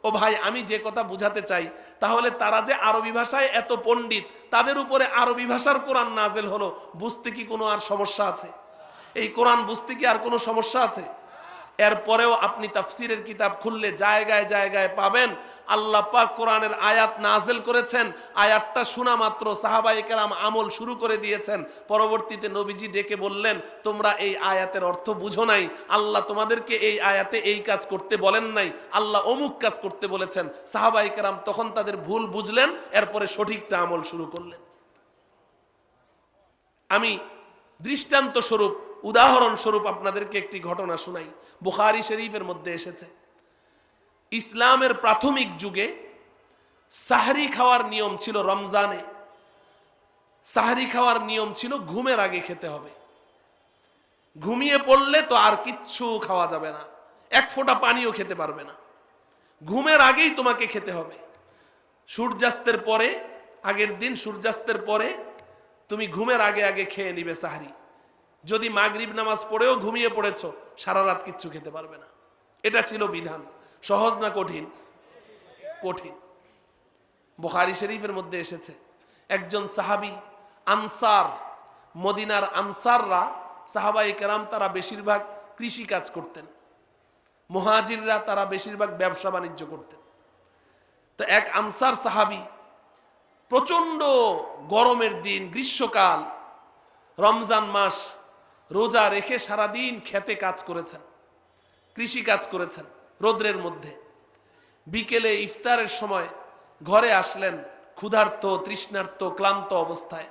ও ভাই, আমি যে কথা বুঝাতে চাই, তাহলে তারা যে আরবি ভাষায় এত পণ্ডিত, তাদের উপরে আরবি ভাষার কোরআন নাযিল হলো, বুঝতে কি কোনো আর সমস্যা আছে? এই কোরআন বুঝতে কি আর কোনো সমস্যা আছে? এরপরেও আপনি তাফসিরের কিতাব খুললে জায়গায় জায়গায় পাবেন আল্লাহ পাক কোরআনের আয়াত নাযিল করেছেন, আয়াতটা শোনা মাত্র সাহাবায়ে কেরাম আমল শুরু করে দিয়েছেন। পরবর্তীতে নবীজি ডেকে বললেন, তোমরা এই আয়াতের অর্থ বুঝো নাই, আল্লাহ তোমাদেরকে এই আয়াতে এই কাজ করতে বলেন নাই, আল্লাহ অমুক কাজ করতে বলেছেন। সাহাবায়ে কেরাম তখন তাদের ভুল বুঝলেন, এরপরে সঠিকটা আমল শুরু করলেন। আমি দৃষ্টান্ত স্বরূপ, উদাহরণ স্বরূপ আপনাদেরকে একটি ঘটনা শোনাই। বুখারী শরীফের মধ্যে এসেছে, ইসলামের প্রাথমিক যুগে সাহরি খাওয়ার নিয়ম ছিল রমজানে, সাহরি খাওয়ার নিয়ম ছিল ঘুমের আগে খেতে হবে। ঘুমিয়ে পড়লে তো আর কিচ্ছু খাওয়া যাবে না, এক ফোঁটা পানিও খেতে পারবে না। ঘুমের আগেই তোমাকে খেতে হবে। সূর্যাস্তের পরে, আগের দিন সূর্যাস্তের পরে তুমি ঘুমের আগে আগে খেয়ে নিবে সাহরি। যদি মাগরিব নামাজ পড়েও ঘুমিয়ে পড়েছো, সারা রাত কিচ্ছু খেতে পারবে না। এটা ছিল বিধান। সহজ না কঠিন? কঠিন। বুখারী শরীফের মধ্যে এসেছে, একজন সাহাবী, আনসার, মদিনার আনসাররা, সাহাবায়ে কেরাম, তারা বেশিরভাগ কৃষি কাজ করতেন। মুহাজিররা তারা বেশিরভাগ ব্যবসা বাণিজ্য করতেন। তো এক আনসার সাহাবী প্রচন্ড গরমের দিন, গ্রীষ্মকাল, রমজান মাস, রোজা রেখে সারাদিন খেতে কাজ করেছেন, কৃষি কাজ করেছেন রোদ্রের মধ্যে। বিকেলে ইফতারের সময় ঘরে আসলেন ক্ষুধার্ত, তৃষ্ণার্ত, ক্লান্ত অবস্থায়।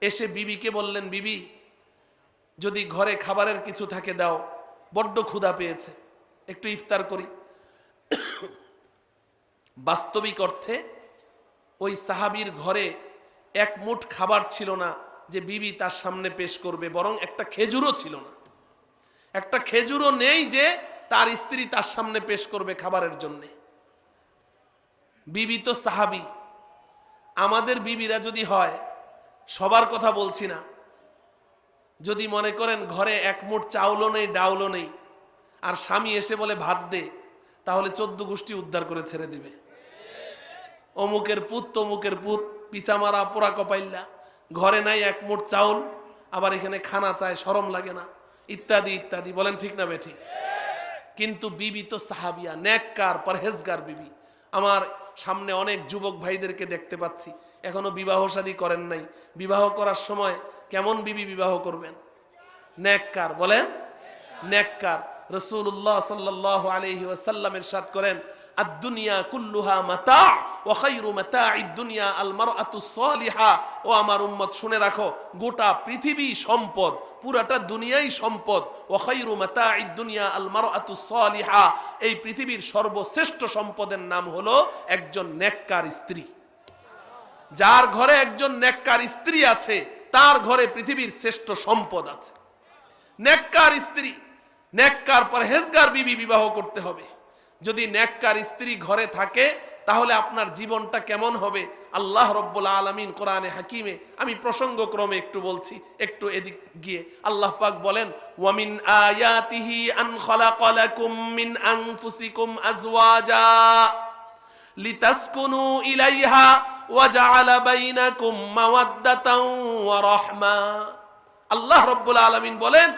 এসে বিবিকে বললেন, বিবি, যদি ঘরে খাবারের কিছু থাকে দাও, বড্ড ক্ষুধা পেয়েছে, একটু ইফতার করি। বাস্তবিক অর্থে ওই সাহাবীর ঘরে এক মুঠ খাবার ছিল না যে বিবি তার সামনে পেশ করবে, বরং একটা খেজুরও ছিল না। একটা খেজুরও নেই যে তার স্ত্রী তার সামনে পেশ করবে খাবারের জন্যে। বিবি তো সাহাবী। আমাদের বিবিরা যদি হয়, সবার কথা বলছি না, যদি মনে করেন ঘরে এক মুঠ চাউলও নেই, ডাউলও নেই, আর স্বামী এসে বলে ভাত দে, তাহলে 14 গোষ্ঠী উদ্ধার করে ছেড়ে দিবে। অমুকের পুত, তমুকের পুত, পিছামারা, পোড়া কপাইল্লা, ঘরে নাই এক মুঠ চাউল, আবার এখানে খানা চায়, শরম লাগে না, ইত্যাদি ইত্যাদি। বলেন ঠিক না বেঠিক? কিন্তু বিবি তো সাহাবিয়া, নেককার, পরহেজগার বিবি। আমার সামনে অনেক যুবক ভাইদেরকে দেখতে পাচ্ছি, এখনো বিবাহ শাদী করেন নাই। বিবাহ করার সময় কেমন বিবি বিবাহ করবেন? নেককার। বলেন নেককার। রাসূলুল্লাহ সাল্লাল্লাহু আলাইহি ওয়াসাল্লাম ইরশাদ করেন, আদ-দুনিয়া কুল্লুহা মাতা' ওয়া খায়রু মাতা'id দুনিয়া আল মারআতুস সালিহা। ও আমার উম্মত, শুনে রাখো, গোটা পৃথিবী সম্পদ, পুরাটা দুনিয়াই সম্পদ। ওয়া খায়রু মাতা'id দুনিয়া আল মারআতুস সালিহা। এই পৃথিবীর সর্বশ্রেষ্ঠ সম্পদের নাম হলো একজন নেককার স্ত্রী। যার ঘরে একজন নেককার স্ত্রী আছে, তার ঘরে পৃথিবীর শ্রেষ্ঠ সম্পদ আছে। নেককার স্ত্রী, নেককার পরহেজগার বিবি বিবাহ করতে হবে। যদি নেককার স্ত্রী ঘরে থাকে, তাহলে আপনার জীবনটা কেমন হবে? আল্লাহ রব্বুল আলামিন কোরআনে হাকিমে, আমি প্রসঙ্গক্রমে একটু বলছি, একটু এদিক গিয়ে আল্লাহ পাক বলেন, ওয়ামিন আয়াতিহি আন খালাকা লাকুম মিন আনফুসিকুম আজওয়াজা লিতাসকুনু ইলাইহা ওয়া জাআলা বাইনাকুম মাওয়াদ্দাতান ওয়া রাহমা। আল্লাহ রব্বুল আলামিন বলেন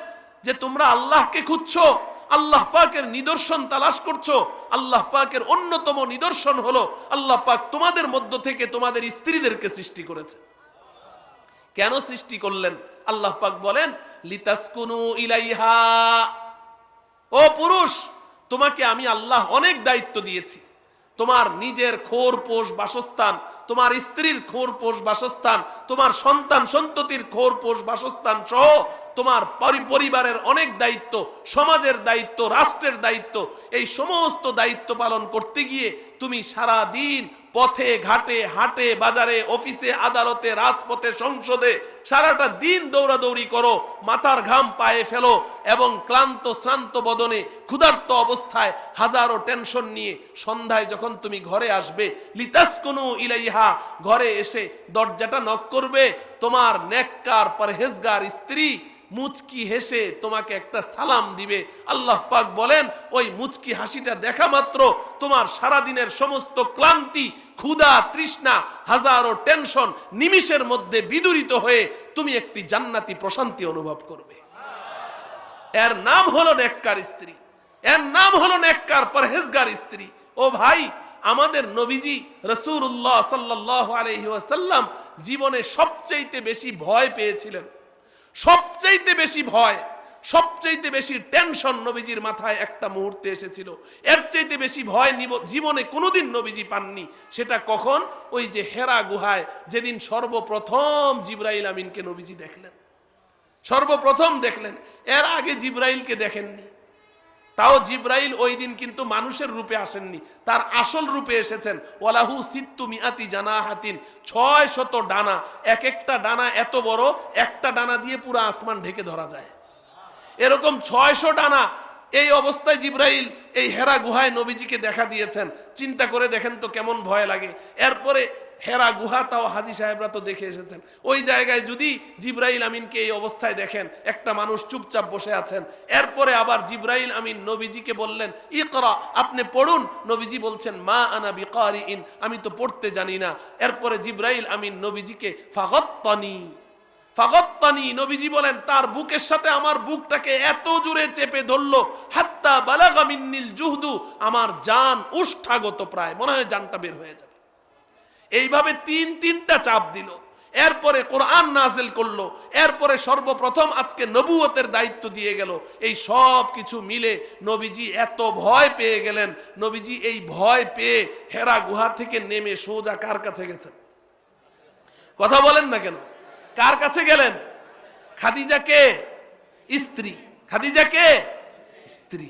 যে তোমরা আল্লাহকে খুঁজছো, আল্লাহ পাকের নিদর্শন তালাশ করছো। আল্লাহ পাকের অন্যতম নিদর্শন হলো আল্লাহ পাক তোমাদের মধ্য থেকে তোমাদের স্ত্রীদেরকে সৃষ্টি করেছে। কেন সৃষ্টি করলেন? আল্লাহ পাক বলেন, লিতাসকুনু ইলাইহা। ও পুরুষ, তোমাকে আমি আল্লাহ অনেক দায়িত্ব দিয়েছি। তোমার নিজের খোরপোষ বাসস্থান, তোমার স্ত্রীর খোরপোষ বাসস্থান, তোমার সন্তান সন্ততির খোরপোষ বাসস্থান সহ তোমার পরিবারের অনেক দায়িত্ব, সমাজের দায়িত্ব, রাষ্ট্রের দায়িত্ব। এই সমস্ত দায়িত্ব পালন করতে গিয়ে তুমি সারা দিন পথে ঘাটে, হাটে বাজারে, অফিসে আদালতে, রাজপথে, সংসদে সারাটা দিন দৌড়াদৌড়ি করো, মাথার ঘাম পায়ে ফেলো, এবং ক্লান্ত শ্রান্ত বদনে ক্ষুধার্ত অবস্থায় হাজারো টেনশন নিয়ে সন্ধ্যায় যখন তুমি ঘরে আসবে, লিতাসকুনু ইলাইহা, ঘরে এসে দরজাটা নক করবে, তোমার নেককার পরহেজগার স্ত্রী মুচকি হেসে তোমাকে একটা সালাম দিবে। আল্লাহ পাক বলেন, ওই মুচকি হাসিটা দেখা মাত্র তোমার সারা দিনের সমস্ত ক্লান্তি, ক্ষুধা, তৃষ্ণা, হাজারো টেনশন নিমিষের মধ্যে বিদূরিত হয়ে তুমি একটি জান্নাতি প্রশান্তি অনুভব করবে। এর নাম হলো নেককার স্ত্রী, এর নাম হলো নেককার পরহেজগার স্ত্রী। ও ভাই, আমাদের নবীজি রাসূলুল্লাহ সাল্লাল্লাহু আলাইহি ওয়াসাল্লাম জীবনে সবচাইতে বেশি ভয় পেয়েছিলেন, সবচাইতে বেশি ভয়, সবচাইতে বেশি টেনশন নবীজির মাথায় একটা মুহূর্তে এসেছিল। এর চাইতে বেশি ভয় জীবনে কোনোদিন নবীজি পাননি। সেটা কখন? ওই যে হেরা গুহায় যেদিন সর্বপ্রথম জিবরাইল আমিনকে নবীজি দেখলেন, সর্বপ্রথম দেখলেন। এর আগে জিবরাইলকে দেখেননি। তাও জিব্রাইল ওই দিন কিন্তু মানুষের রূপে আসেননি, তার আসল রূপে এসেছেন। ওয়ালাহু সিত্তু মিআতি জানাহাতিন, 600 ডানা, এক একটা ডানা এত বড়, একটা ডানা দিয়ে পুরো আসমান ঢেকে ধরা যায়, এরকম 600 ডানা। এই অবস্থায় জিব্রাইল এই হেরা গুহায় নবীজিকে দেখা দিয়েছেন। চিন্তা করে দেখেন তো কেমন ভয় লাগে। এরপরে হেরা গুহা, তাও হাজী সাহেবরা তো দেখে এসেছেন, ওই জায়গায় যদি জিব্রাইল আমিনকে এই অবস্থায় দেখেন, একটা মানুষ চুপচাপ বসে আছেন, এরপরে আবার জিব্রাইল আমিন নবীজিকে বললেন ইকরা, আপনি পড়ুন। নবীজি বলছেন মা আনা বিকারিইন, আমি তো পড়তে জানি না। এরপরে জিব্রাইল আমিন নবীজিকে ফাগাত্তানি, নবীজি বলেন তার বুকের সাথে আমার বুকটাকে এত জোরে চেপে ধরলো, হাত্তা বালাগা মিন্নিল জুহদু, আমার জান উষ্ঠাগত, প্রায় মনে হয় জানটা বের হয়ে যাবে। এইভাবে তিনটা চাপ দিল। এরপরে কোরআন নাজিল করলো, এরপরে সর্বপ্রথম আজকে নবুয়তের দায়িত্ব দিয়ে গেল। এই সব কিছু মিলে নবীজি এত ভয় পেয়ে গেলেন। নবীজি এই ভয় পেয়ে হেরা গুহা থেকে নেমে সোজা কার কাছে গেছেন? কথা বলেন না কেন? কার কাছে গেলেন? খাদিজা কে? স্ত্রী। খাদিজা কে? স্ত্রী।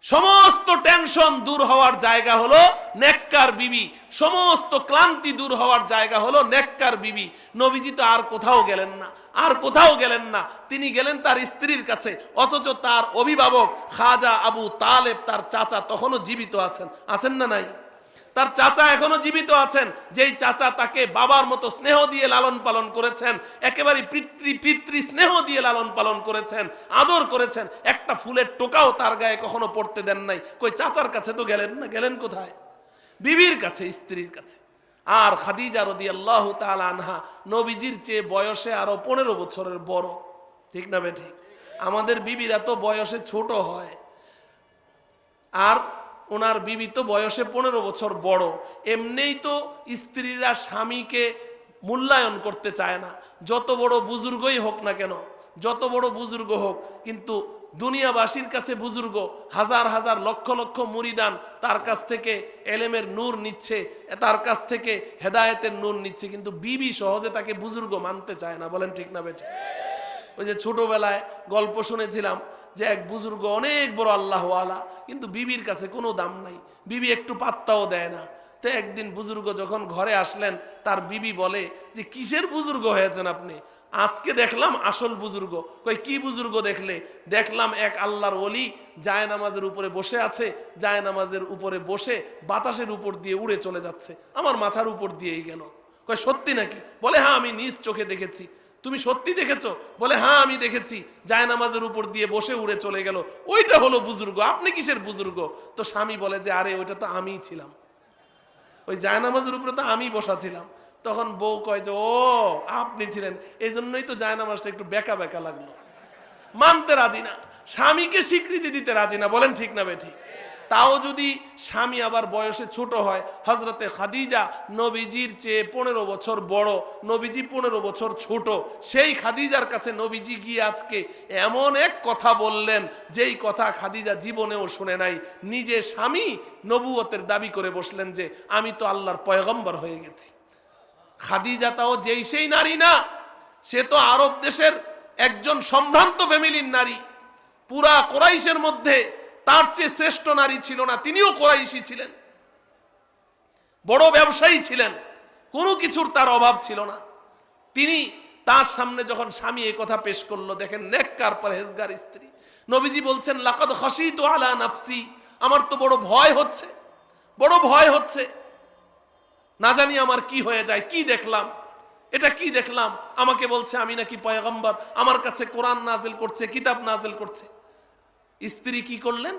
সমস্ত টেনশন দূর হওয়ার জায়গা হলো নেককার বিবি, সমস্ত ক্লান্তি দূর হওয়ার জায়গা হলো নেককার বিবি। নবীজি তো আর কোথাও গেলেন না, আর কোথাও গেলেন না, তিনি গেলেন তার স্ত্রীর কাছে। অথচ তার অভিভাবক খাজা আবু তালেব, তার চাচা তখনও জীবিত আছেন না নাই? তার চাচা এখনো জীবিত আছেন, যেই চাচা তাকে বাবার মতো স্নেহ দিয়ে লালন পালন করেছেন, একেবারে পিতৃ স্নেহ দিয়ে লালন পালন করেছেন, আদর করেছেন। একটা ফুলের টোকাও তার গায়ে কখনো পড়তে দেন নাই। কই চাচার কাছে তো গেলেন না, গেলেন কোথায়? বিবির কাছে, স্ত্রীর কাছে। আর খাদিজা রাদিয়াল্লাহু তাআলা আনহা নবীজির চেয়ে বয়সে আরো 15 বছরের বড়, ঠিক না বেঠিক? আমাদের বিবিরা তো বয়সে ছোট হয়, আর ওনার বিবি তো বয়সে 15 বছর বড়। এমনিই তো স্ত্রীরা স্বামীকে মূল্যায়ন করতে চায় না, যত বড় বুজুর্গই হোক না কেন, যত বড় বুজুর্গ হোক। কিন্তু দুনিয়াবাসীর কাছে বুজুর্গ, হাজার হাজার লক্ষ লক্ষ মুরিদান তার কাছ থেকে এলেমের নূর নিচ্ছে, তার কাছ থেকে হেদায়েতের নূর নিচ্ছে, কিন্তু বিবি সহজে তাকে বুজুর্গ মানতে চায় না। বলেন ঠিক না বেঠিক? ওই যে ছোটবেলায় গল্প শুনেছিলাম যে এক বুজুর্গ অনেক বড় আল্লাহ ওয়ালা, কিন্তু বিবির কাছে কোনো দাম নাই, বিবি একটু পাত্তাও দেয় না। তো একদিন বুজুর্গ যখন ঘরে আসলেন, তার বিবি বলে যে কিসের বুজুর্গ হয়েছেন আপনি? আজকে দেখলাম আসল বুজুর্গ। কই কি বুজুর্গ দেখলে? দেখলাম এক আল্লাহর ওলি জায়নামাজের উপরে বসে আছে, জায়নামাজের উপরে বসে বাতাসের উপর দিয়ে উড়ে চলে যাচ্ছে, আমার মাথার উপর দিয়েই গেল। কই সত্যি নাকি? বলে হ্যাঁ, আমি নিজ চোখে দেখেছি। তুমি সত্যি দেখেছো? বলে হ্যাঁ, আমি দেখেছি, জায়নামাজের উপর দিয়ে বসে উড়ে চলে গেল, ওইটা হলো বুজুর্গ। আপনি কিসের বুজুর্গ? তো স্বামী বলে যে আরে ওইটা তো আমিই ছিলাম, ওই জায়নামাজের উপরে তো আমি বসা ছিলাম। তখন বউ কয় যে ও আপনি ছিলেন, এই জন্যই তো জায়নামাজটা একটু বেকা বেকা লাগলো। মানতে রাজি না, স্বামীকে স্বীকৃতি দিতে রাজি না। বলেন ঠিক না বেঠিক? তাও যদি স্বামী আবার বয়সে ছোট হয়, হযরতে খাদিজা নবীজির চেয়ে 15 বছর বড়, নবীজি 15 বছর ছোট, সেই খাদিজার কাছে নবীজি গিয়ে আজকে এমন এক কথা বললেন যেই কথা খাদিজা জীবনেও শুনে নাই। নিজে স্বামী নবুয়তের দাবি করে বসলেন যে আমি তো আল্লাহর পয়গম্বর হয়ে গেছি। খাদিজা তাও যেই সেই নারী না, সে তো আরব দেশের একজন সম্ভ্রান্ত ফ্যামিলির নারী। পুরা কোরাইশের মধ্যে তার চেয়ে শ্রেষ্ঠ নারী ছিল না। তিনিও কোরাইশি ছিলেন, বড় ব্যবসায়ী ছিলেন, কোনো কিছুর তার অভাব ছিল না। তিনি তার সামনে যখন স্বামী এই কথা পেশ করলো, দেখেন নেককার পরহেজগার স্ত্রী, নবীজি বলছেন লাকাদ খাশিতু আলা নাফসি, আমার তো বড় ভয় হচ্ছে, বড় ভয় হচ্ছে, না জানি আমার কি হয়ে যায়। কি দেখলাম? এটা কি দেখলাম? আমাকে বলছে আমি নাকি পয়গম্বর, আমার কাছে কোরআন নাজিল করছে, কিতাব নাজিল করছে। স্ত্রী কি করলেন?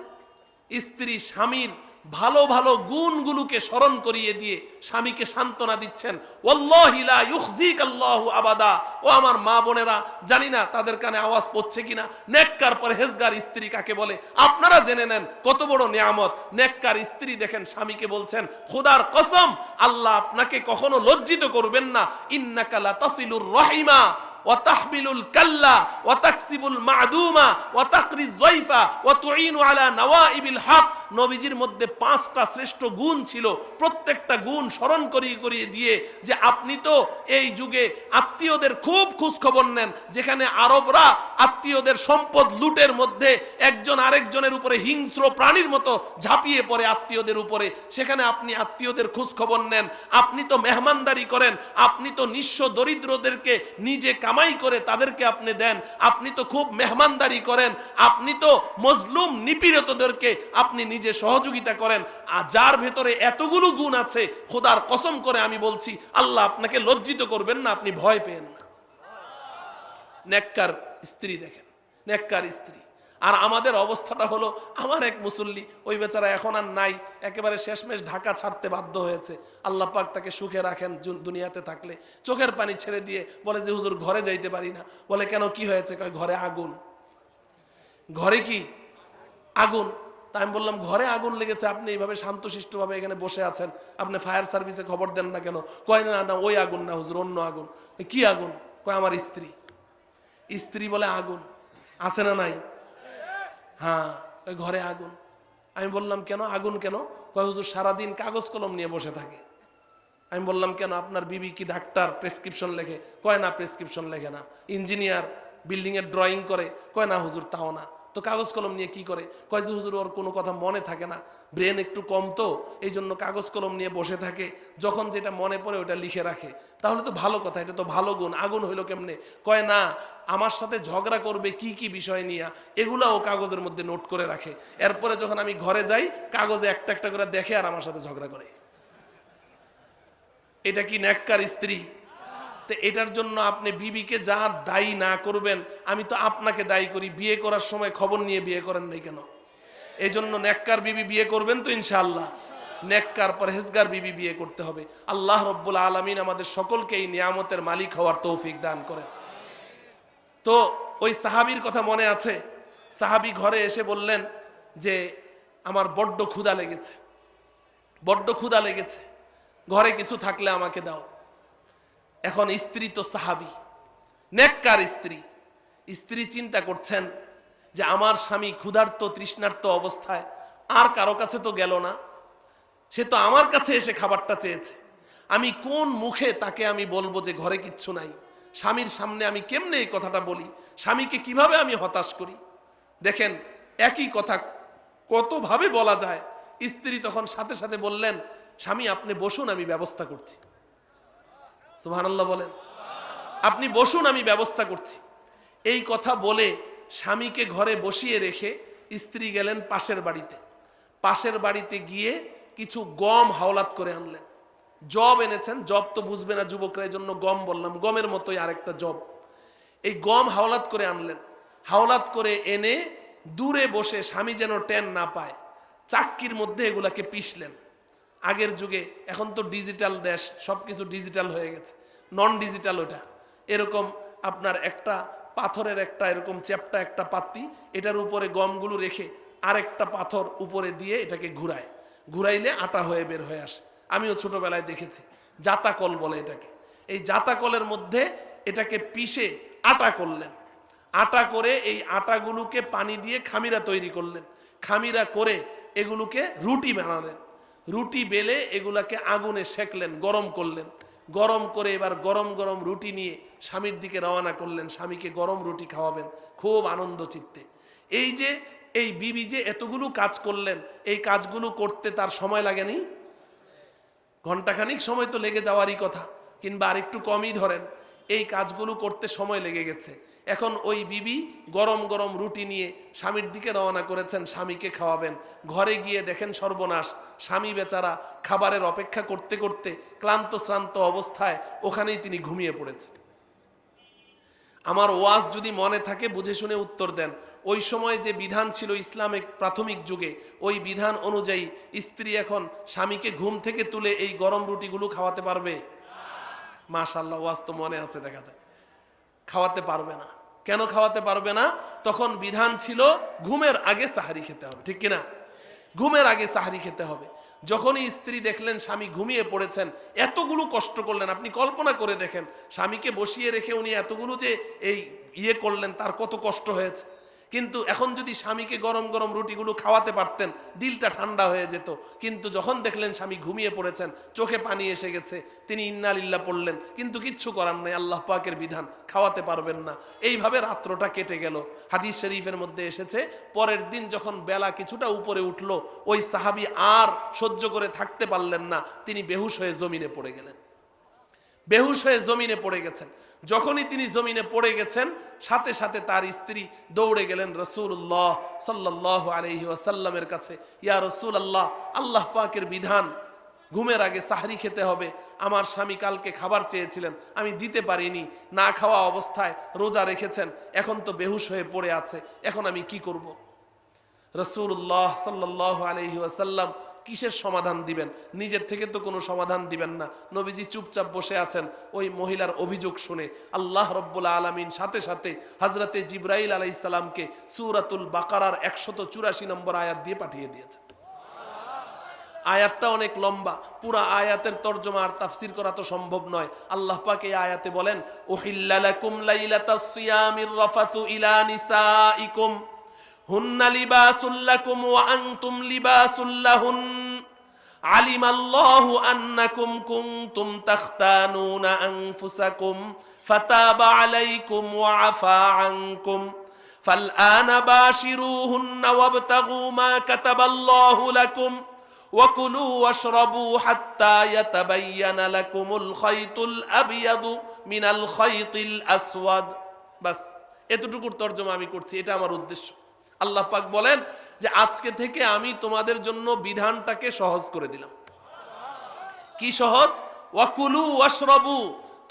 স্ত্রী স্বামীর ভালো ভালো গুণগুলোকে স্মরণ করিয়ে দিয়ে স্বামীকে সান্ত্বনা দিচ্ছেন। ওয়াল্লাহি লা ইউখজিকাল্লাহু আবাদা। ও আমার মা বোনেরা, জানি না তাদের কানে আওয়াজ পড়ছে কিনা, নেককার পরহেজগার স্ত্রী কাকে বলে আপনারা জেনে নেন, কত বড় নিয়ামত। নেককার স্ত্রী দেখেন স্বামীকে বলছেন খোদার কসম, আল্লাহ আপনাকে কখনো লজ্জিত করবেন না। ইন্নাকা লাতাসিলুর রাহিমা ওয়াতাহমিলুল কাল্লা ওয়াতাকসিবুল মা'দুমা ওয়াতাকরিজ যায়ফা ওয়াতুঈনু আলা নওয়াইবিল হক। নবীজির মধ্যে 5টা শ্রেষ্ঠ গুণ ছিল, প্রত্যেকটা গুণ স্মরণ করিয়ে করিয়ে দিয়ে যে আপনি তো এই যুগে আত্মীয়দের খুব খোঁজ খবর নেন, যেখানে আরবরা আত্মীয়দের সম্পদ লুটের মধ্যে একজন আরেকজনের উপরে হিংস্র প্রাণীর মতো ঝাঁপিয়ে পড়ে আত্মীয়দের উপরে, সেখানে আপনি আত্মীয়দের খোঁজ খবর নেন। আপনি তো মেহমানদারি করেন, আপনি তো নিঃস্ব দরিদ্রদেরকে নিজে কামাই করে তাদেরকে আপনি দেন, আপনি তো খুব মেহমানদারি করেন, আপনি তো মজলুম নিপীড়িতদেরকে আপনি নিজে সহযোগিতা করেন। আর যার ভেতরে এতগুলো গুণ আছে, খোদার কসম করে আমি বলছি আল্লাহ আপনাকে লজ্জিত করবেন না, আপনি ভয় পেন না। নেককার স্ত্রী দেখেন, নেককার স্ত্রী। আর আমাদের অবস্থাটা হলো, আমার এক মুসল্লি, ওই বেচারা এখন আর নাই, একেবারে শেষমেশ ঢাকা ছাড়তে বাধ্য হয়েছে, আল্লাহ পাক তাকে সুখে রাখেন দুনিয়াতে থাকলে। চোখের পানি ছেড়ে দিয়ে বলে যে হুজুর ঘরে যাইতে পারি না। বলে কেন, কি হয়েছে? কয় ঘরে আগুন। ঘরে কি আগুন? তা আমি বললাম ঘরে আগুন লেগেছে, আপনি এইভাবে শান্তশিষ্টভাবে এখানে বসে আছেন, আপনি ফায়ার সার্ভিসে খবর দেন না কেন? কয় না না, ওই আগুন না হুজুর, অন্য আগুন। কি আগুন? কয় আমার স্ত্রী। স্ত্রী বলে আগুন আছে না নাই? হ্যাঁ, ওই ঘরে আগুন। আমি বললাম কেন আগুন কেন? কয় হুজুর সারাদিন কাগজ কলম নিয়ে বসে থাকে। আমি বললাম কেন, আপনার বিবি কি ডাক্তার, প্রেসক্রিপশন লেখে? কয় না, প্রেসক্রিপশন লেখে না। ইঞ্জিনিয়ার, বিল্ডিং এর ড্রয়িং করে? কয় না হুজুর তাও না। তো কাগজ কলম নিয়ে কি করে? কয় যে হুজুর ওর কোনো কথা মনে থাকে না, ব্রেন একটু কম, তো এই জন্য কাগজ কলম নিয়ে বসে থাকে, যখন যেটা মনে পড়ে ওটা লিখে রাখে। তাহলে তো ভালো কথা, এটা তো ভালো গুণ, আগুন হইলো কেমনে? কয় না, আমার সাথে ঝগড়া করবে কি কি বিষয় নিয়ে, এগুলা ও কাগজের মধ্যে নোট করে রাখে। এরপরে যখন আমি ঘরে যাই, কাগজে একটা একটা করে দেখে আর আমার সাথে ঝগড়া করে। এটা কি নেককার স্ত্রী? তো এটার জন্য আপনি বিবিকে যা দায়ী না করবেন, আমি তো আপনাকে দায়ী করি। বিয়ে করার সময় খবর নিয়ে বিয়ে করেন নাই কেন? এই জন্য নেককার বিবি বিয়ে করবেন তো ইনশাআল্লাহ। নেককার পরহেজগার বিবি বিয়ে করতে হবে। আল্লাহ রব্বুল আলামিন আমাদের সকলকে এই নিয়ামতের মালিক হওয়ার তৌফিক দান করেন। তো ওই সাহাবীর কথা মনে আছে, সাহাবী ঘরে এসে বললেন যে আমার বড্ড ক্ষুধা লেগেছে, বড্ড ক্ষুধা লেগেছে, ঘরে কিছু থাকলে আমাকে দাও। এখন স্ত্রী তো সাহাবী, নেককার স্ত্রী, স্ত্রী চিন্তা করছেন যে আমার স্বামী ক্ষুধার্ত তৃষ্ণার্ত অবস্থায় আর কারো কাছে তো গেল না, সে তো আমার কাছে এসে খাবারটা চেয়েছে, আমি কোন মুখে তাকে আমি বলবো যে ঘরে কিচ্ছু নাই? স্বামীর সামনে আমি কেমনে এই কথাটা বলি? স্বামীকে কিভাবে আমি হতাশ করি? দেখেন একই কথা কতভাবে বলা যায়। স্ত্রী তখন সাথে সাথে বললেন, স্বামী আপনি বসুন, আমি ব্যবস্থা করছি। সুবহানাল্লাহ বলেন, আপনি বসুন, আমি ব্যবস্থা করছি। এই কথা বলে স্বামীকে ঘরে বসিয়ে রেখে স্ত্রী গেলেন পাশের বাড়িতে। পাশের বাড়িতে গিয়ে কিছু গম হাওলাত করে আনলেন। জব এনেছেন, জব তো বুঝবে না যুবকরা, এই জন্য গম বললাম, গমের মতোই আরেকটা জব। এই গম হাওলাত করে আনলেন। হাওলাত করে এনে দূরে বসে, স্বামী যেন টেন না পায়, চাক্কির মধ্যে এগুলাকে পিষলেন। আগের যুগে, এখন তো ডিজিটাল দেশ, সবকিছু ডিজিটাল হয়ে গেছে, নন ডিজিটাল ওটা। এরকম আপনার একটা পাথরের একটা এরকম চ্যাপ্টা একটা পাত্তি, এটার উপরে গমগুলো রেখে আরেকটা পাথর উপরে দিয়ে এটাকে ঘুরায়, ঘুরাইলে আটা হয়ে বের হয়ে আসে। আমিও ছোটবেলায় দেখেছি, জাতাকল বলে এটাকে। এই জাতাকলের মধ্যে এটাকে পিষে আটা করলেন। আটা করে এই আটাগুলোকে পানি দিয়ে খামিরা তৈরি করলেন। খামিরা করে এগুলোকে রুটি বানালেন। রুটি বেলে এগুলাকে আগুনে সেকলেন, গরম করলেন। গরম করে এবার গরম গরম রুটি নিয়ে স্বামীর দিকে রওনা করলেন, স্বামীকে গরম রুটি খাওয়াবেন খুব আনন্দ চিত্তে। এই যে এই বিবি যে এতগুলো কাজ করলেন, এই কাজগুলো করতে তার সময় লাগেনি? ঘন্টাখানিক সময় তো লেগে যাওয়ারই কথা, কিংবা আরেকটু কমই ধরেন। এই কাজগুলো করতে সময় লেগে গেছে। এখন ওই বিবি গরম গরম রুটি নিয়ে স্বামীর দিকে রওনা করেছেন, স্বামীকে খাওয়াবেন। ঘরে গিয়ে দেখেন সর্বনাশ, স্বামী বেচারা খাবারের অপেক্ষা করতে করতে ক্লান্ত শ্রান্ত অবস্থায় ওখানেই তিনি ঘুমিয়ে পড়েছেন। আমার ওয়াজ যদি মনে থাকে বুঝে শুনে উত্তর দেন। ওই সময় যে বিধান ছিল ইসলামিক প্রাথমিক যুগে, ওই বিধান অনুযায়ী স্ত্রী এখন স্বামীকে ঘুম থেকে তুলে এই গরম রুটিগুলো খাওয়াতে পারবে? মাশাআল্লাহ, ওয়াজ তো মনে আছে, দেখা যায় খাওয়াতে পারবে না। কেন খাওয়াতে পারবে না? তখন বিধান ছিল ঘুমের আগে সাহারি খেতে হবে, ঠিক কিনা? ঘুমের আগে সাহারি খেতে হবে। যখনই স্ত্রী দেখলেন স্বামী ঘুমিয়ে পড়েছেন, এতগুলো কষ্ট করলেন, আপনি কল্পনা করে দেখেন, স্বামীকে বসিয়ে রেখে উনি এতগুলো যে এই করলেন, তার কত কষ্ট হয়েছে। কিন্তু এখন যদি স্বামীকে গরম গরম রুটিগুলো খাওয়াতে পারতেন, দিলটা ঠান্ডা হয়ে যেত। কিন্তু যখন দেখলেন স্বামী ঘুমিয়ে পড়েছেন, চোখে পানি এসে গেছে, তিনি ইন্না লিল্লাহ পড়লেন, কিন্তু কিচ্ছু করার নেই, আল্লাহ পাকের বিধান, খাওয়াতে পারবেন না। এইভাবে রাত্রটা কেটে গেল। হাদিস শরীফের মধ্যে এসেছে, পরের দিন যখন বেলা কিছুটা উপরে উঠলো, ওই সাহাবী আর সহ্য করে থাকতে পারলেন না, তিনি বেহুশ হয়ে জমিনে পড়ে গেলেন। বেহুশ হয়ে জমিনে পড়ে গেছেন। যখনই তিনি জমিনে পড়ে গেছেন, সাথে সাথে তার স্ত্রী দৌড়ে গেলেন রাসূলুল্লাহ সাল্লাল্লাহু আলাইহি ওয়াসাল্লামের কাছে। ইয়া রাসূলুল্লাহ, আল্লাহ পাকের বিধান, ঘুমের আগে সাহরি খেতে হবে। আমার স্বামী কালকে খাবার চেয়েছিলেন, আমি দিতে পারিনি, না খাওয়া অবস্থায় রোজা রেখেছেন, এখন তো বেহুশ হয়ে পড়ে আছে, এখন আমি কি করব? রাসূলুল্লাহ সাল্লাল্লাহু আলাইহি ওয়াসাল্লাম কিসের সমাধান দিবেন? নিজের থেকে তো কোনো সমাধান দিবেন না। নবীজি চুপচাপ বসে আছেন। ওই মহিলার অভিযোগ শুনে আল্লাহ রব্বুল আলামিন সাথে সাথে হযরতে জিবরাইল আলাইহিস সালামকে সূরাতুল বাকারার 184 নম্বর আয়াত দিয়ে পাঠিয়ে দিয়েছেন। আয়াতটা অনেক লম্বা, পুরা আয়াতের তরজমা আর তাফসীর করা তো সম্ভব নয়। আল্লাহ পাক এই আয়াতে বলেন, উহিল্লা লাকুম লাইলাতাস সিয়ামির রাফাসু ইলা নিসাইকুম হুন্না লিবাসুল লাকুম ওয়া আনতুম লিবাসুল লাহুন আলিমাল্লাহু আন্নাকুম কুনতুম তাখতানুনা আনফুসাকুম ফাতাবা আলাইকুম ওয়া আফা আনকুম ফালআনা বাশিরুহুন্না ওয়াবতাগু মা কাতাবাল্লাহু লাকুম ওয়াকুলু ওয়াশরাবু হাত্তা ইয়াতাবায়্যানা লাকুমুল খায়তুল আবয়াদু মিনাল খায়তিল আসওয়াদ। বাস এতটুকুর তরজমা আমি করছি, এটা আমার উদ্দেশ্য। আল্লাহ পাক বলেন যে আজকে থেকে আমি তোমাদের জন্য বিধানটাকে সহজ করে দিলাম। কি সহজ? ওয়াকুলু ওয়াশরাবু,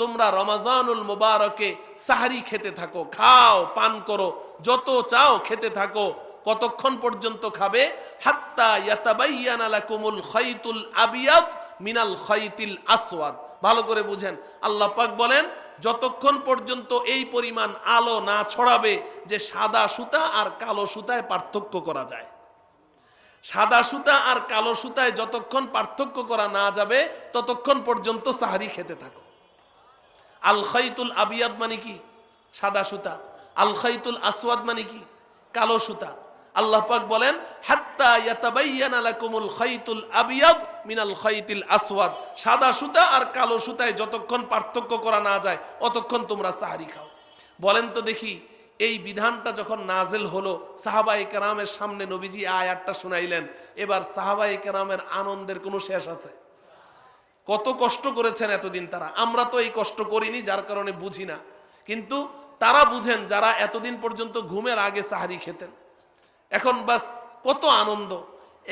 তোমরা রমাজানুল মুবারকে সাহরি খেতে থাকো, খাও পান করো, যত চাও খেতে থাকো। কতক্ষণ পর্যন্ত খাবে? হাত্তা ইয়াতাবায়্যানা লাকুমুল খায়তুল আবয়াদ মিনাল খায়তিল আসওয়াদ। ভালো করে বুঝেন, আল্লাহ পাক বলেন যতক্ষণ পর্যন্ত এই পরিমাণ আলো না ছড়াবে যে সাদা সুতা আর কালো সুতায় পার্থক্য করা যায়। সাদা সুতা আর কালো সুতায় যতক্ষণ পার্থক্য করা না যাবে ততক্ষণ পর্যন্ত সাহরি খেতে থাকো। আল খায়তুল আবিয়াদ মানে কি? সাদা সুতা। আল খায়তুল আসওয়াদ মানে কি? কালো সুতা। আল্লাহ পাক বলেন হাত্তা ইয়াতাবায়্যানা লাকুমুল খায়তুল আবিয়াদ মিনাল খায়তিল আসওয়াদ, সাদা সুতা আর কালো সুতায় যতক্ষণ পার্থক্য করা না যায় অতক্ষণ তোমরা সাহরি খাও। বলেন তো দেখি, এই বিধানটা যখন নাজেল হলো, সাহাবায়ে কেরামের সামনে নবীজি আয়াতটা শুনাইলেন, এবার সাহাবায়ে কেরামের আনন্দের কোনো শেষ আছে? কত কষ্ট করেছেন এতদিন তারা। আমরা তো এই কষ্ট করিনি, যার কারণে বুঝি না, কিন্তু তারা বুঝেন যারা এতদিন পর্যন্ত ঘুমের আগে সাহরি খেতেন। এখন বাস কত আনন্দ।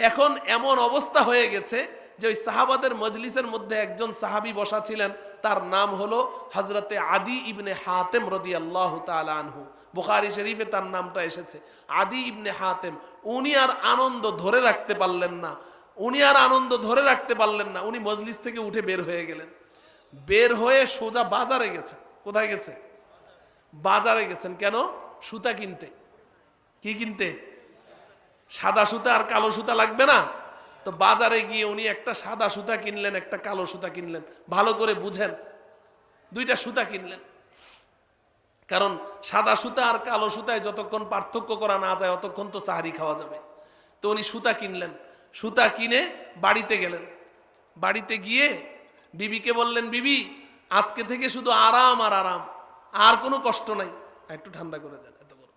এখন এমন অবস্থা হয়ে গেছে যে ওই সাহাবাদের মজলিসের মধ্যে একজন সাহাবী বসা ছিলেন, তার নাম হলো হযরতে আদি ইবনে হাতেম রাদিয়াল্লাহু তাআলা আনহু। বুখারী শরীফে তার নামটা এসেছে, আদি ইবনে হাতেম। উনি আর আনন্দ ধরে রাখতে পারলেন না, উনি মজলিস থেকে উঠে বের হয়ে গেলেন। বের হয়ে সোজা বাজারে গেছেন। কোথায় গেছে? বাজারে গেছেন। কেন? সুতা কিনতে। কি কিনতে? সাদা সুতা আর কালো সুতা লাগবে না? তো বাজারে গিয়ে উনি একটা সাদা সুতা কিনলেন, একটা কালো সুতা কিনলেন। ভালো করে বুঝেন, দুইটা সুতা কিনলেন, কারণ সাদা সুতা আর কালো সুতায় যতক্ষণ পার্থক্য করা না যায় অতক্ষণ তো সাহরি খাওয়া যাবে। তো উনি সুতা কিনলেন, সুতা কিনে বাড়িতে গেলেন। বাড়িতে গিয়ে বিবিকে বললেন, বিবি আজকে থেকে শুধু আরাম আর আরাম, আর কোনো কষ্ট নাই। একটু ঠান্ডা করে দেন, এত বড়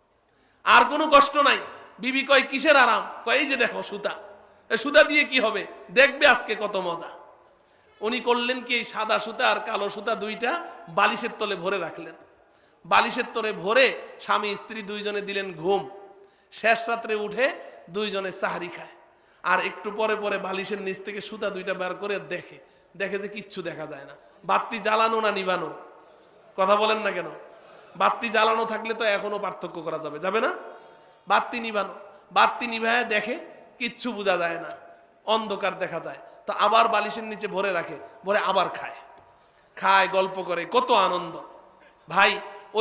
আর কোনো কষ্ট নাই। বিবি কয়, কিসের আরাম? কয়, এই যে দেখো সুতা, সুতা দিয়ে কি হবে, দেখবে আজকে কত মজা। উনি করলেন কি, এই সাদা সুতা আর কালো সুতা দুইটা বালিশের তলে ভরে রাখলেন। বালিশের তলে ভরে স্বামী স্ত্রী দুইজনে দিলেন ঘুম। শেষ রাত্রে উঠে দুইজনে সাহরি খায়। আর একটু পরে পরে বালিশের নিচ থেকে সুতা দুইটা বের করে দেখে যে কিচ্ছু দেখা যায় না। বাতি জ্বালানো না নিবানো? কথা বলেন না কেন? বাতি জ্বালানো থাকলে তো এখনো পার্থক্য করা যাবে না? বাতি নিবানো, বাতি নিভায় দেখে কিচ্ছু বোঝা যায় না, অন্ধকার দেখা যায়। তো আবার বালিশের নিচে ভরে রাখে, ভরে আবার খায়, গল্প করে, কত আনন্দ। ভাই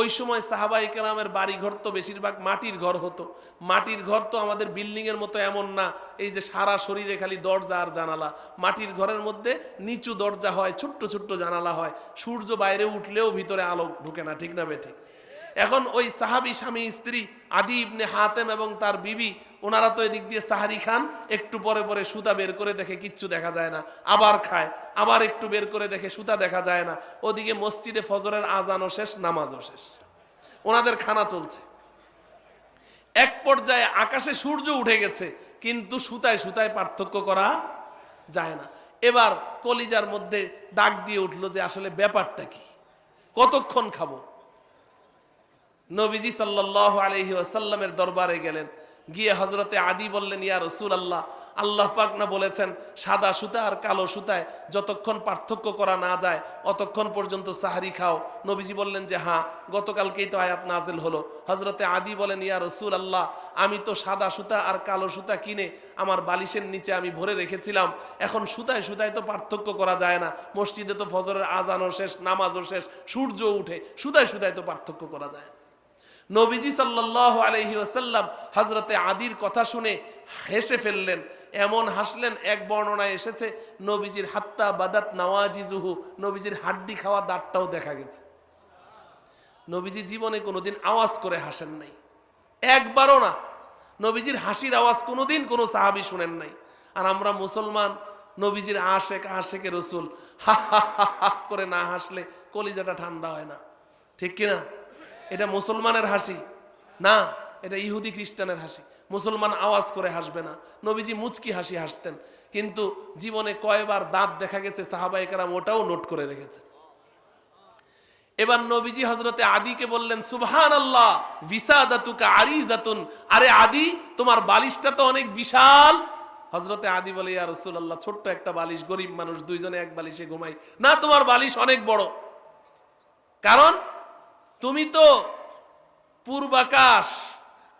ওই সময় সাহাবায়ে কেরামের বাড়ি ঘর তো বেশিরভাগ মাটির ঘর হতো। মাটির ঘর তো আমাদের বিল্ডিং এর মতো এমন না, এই যে সারা শরীরে খালি দরজা আর জানালা। মাটির ঘরের মধ্যে নিচু দরজা হয়, ছোট্ট ছোট্ট জানালা হয়। সূর্য বাইরে উঠলেও ভিতরে আলো ঢুকে না, ঠিক না বেঠিক? এখন ওই সাহাবী স্বামী স্ত্রী আদি ইবনে হাতেম এবং তার বিবি, ওনারা তো এদিক দিয়ে সাহারি খান, একটু পরে পরে সুতা বের করে দেখে কিচ্ছু দেখা যায় না, আবার খায়, আবার একটু বের করে দেখে সুতা দেখা যায় না। ওদিকে মসজিদে ফজরের আজানও শেষ, নামাজও শেষ, ওনাদের খানা চলছে। এক পর্যায়ে আকাশে সূর্য উঠে গেছে, কিন্তু সুতায় সুতায় পার্থক্য করা যায় না। এবার কলিজার মধ্যে ডাক দিয়ে উঠলো যে আসলে ব্যাপারটা কি, কতক্ষণ খাবো। নবীজি সাল্লাল্লাহু আলাইহি ওয়াসাল্লামের দরবারে গেলেন, গিয়ে হযরতে আদি বললেন, ইয়া রাসূলুল্লাহ, আল্লাহ পাক না বলেছেন সাদা সুতা আর কালো সুতায় যতক্ষণ পার্থক্য করা না যায় অতক্ষণ পর্যন্ত সাহারি খাও। নবীজি বললেন যে হ্যাঁ, গতকালকেই তো আয়াত নাজিল হলো। হযরতে আদি বলেন, ইয়া রাসূলুল্লাহ, আমি তো সাদা সুতা আর কালো সুতা কিনে আমার বালিশের নিচে আমি ভরে রেখেছিলাম, এখন সুতায় সুতায় তো পার্থক্য করা যায় না, মসজিদে তো ফজরের আজানও শেষ, নামাজও শেষ, সূর্য উঠে, সুতায় সুতায় তো পার্থক্য করা যায় না। নবীজি সাল্লাল্লাহু আলাইহি ওয়াসাল্লাম হযরতে আদির কথা শুনে হেসে ফেললেন। এমন হাসলেন, এক বর্ণনায় এসেছে নবীজির হাত্তা বাদাত নাওয়াজিজুহু, নবীজির হাড্ডি খাওয়া দাঁতটাও দেখা গেছে। নবীজি জীবনে কোনোদিন আওয়াজ করে হাসেন নাই, একবারও না। নবীজির হাসির আওয়াজ কোনোদিন কোনো সাহাবী শুনেন নাই। আর আমরা মুসলমান, নবীজির আশেকে রসুল হা হা হা হা করে না হাসলে কলিজাটা ঠান্ডা হয় না, ঠিক কিনা? এটা মুসলমানের হাসি না, এটা ইহুদি খ্রিস্টানের হাসি। মুসলমান আওয়াজ করে হাসবে না। নবীজি মুচকি হাসি হাসতেন, কিন্তু জীবনে কয়বার দাঁত দেখা গেছে সাহাবায়ে কেরাম ওটাও নোট করে রেখেছে। এবার নবীজি হযরতে আদিকে বললেন, সুবহানাল্লাহ, বিসাদাতুকা আরিজাতুন, আরে আদি, তোমার বালিশটা তো অনেক বিশাল। হযরতে আদি বলে, ইয়া রাসূলুল্লাহ, ছোট্ট একটা বালিশ, গরিব মানুষ, দুইজনে এক বালিশে ঘুমাই। না, তোমার বালিশ অনেক বড়, কারণ তুমি তো পূর্বাকাশ।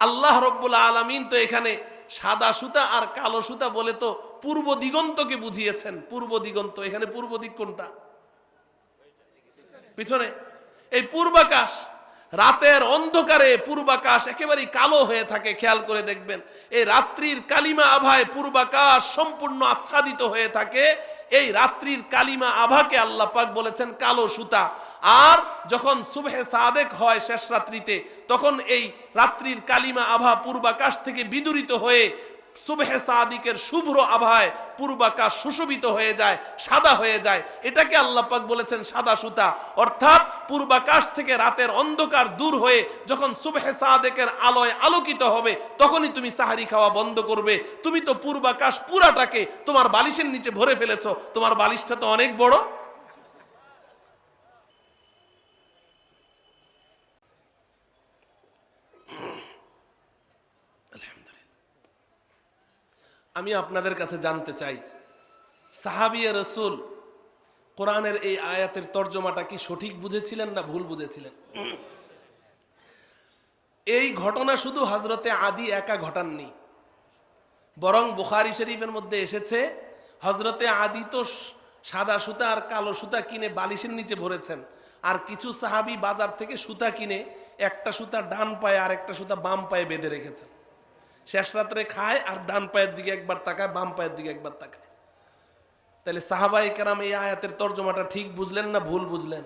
আল্লাহ রব্বুল আলামিন তো এখানে সাদা সুতা আর কালো সুতা বলে তো পূর্ব দিগন্তকে বুঝিয়েছেন। পূর্ব দিগন্ত, এখানে পূর্ব দিক কোনটা? পিছনে। এই পূর্বাকাশ, রাতের অন্ধকারে পূর্বাকাশ একেবারে কালো হয়ে থাকে। খেয়াল করে দেখবেন, এই রাত্রির কালিমা আভায় পূর্বাকাশ সম্পূর্ণ আচ্ছাদিত হয়ে থাকে। এই রাত্রির কালিমা আভাকে আল্লাহ পাক বলেছেন কালো সুতা। আর যখন সুবহে সাদেক হয় শেষ রাত্রিতে, তখন এই রাত্রির কালিমা আভা পূর্বাকাশ থেকে বিদূরিত হয়ে সুবহে সাদিকের শুভ্র আভায় পূর্বাকাশ সুশোভিত হয়ে যায়, সাদা হয়ে যায়। এটাকে আল্লাহ পাক বলেছেন সাদা সুতা। অর্থাৎ পূর্বাকাশ থেকে রাতের অন্ধকার দূর হয়ে যখন সুবহে সাদেকের আলোয় আলোকিত হবে, তখনই তুমি সাহারি খাওয়া বন্ধ করবে। তুমি তো পূর্বাকাশ পুরাটাকে তোমার বালিশের নিচে ভরে ফেলেছো, তোমার বালিশটা তো অনেক বড়। আমি আপনাদের কাছে জানতে চাই, সাহাবিয়ে রাসূল কোরআনের এই আয়াতের তর্জমাটা কি সঠিক বুঝেছিলেন না ভুল বুঝেছিলেন? এই ঘটনা শুধু হযরতে আদি একা ঘটাননি, বরং বুখারী শরীফের মধ্যে এসেছে হযরতে আদি তো সাদা সুতা আর কালো সুতা কিনে বালিশের নিচে ভরেছেন, আর কিছু সাহাবী বাজার থেকে সুতা কিনে একটা সুতা ডান পায়ে আর একটা সুতা বাম পায়ে বেঁধে রেখেছেন। শেষ রাত্রে খায় আর ডান পায়ের দিকে একবার তাকায়, বাম পায়ের দিকে একবার তাকায়। তাহলে সাহাবায়ে কেরাম এই আয়াতের তর্জমাটা ঠিক বুঝলেন না ভুল বুঝলেন?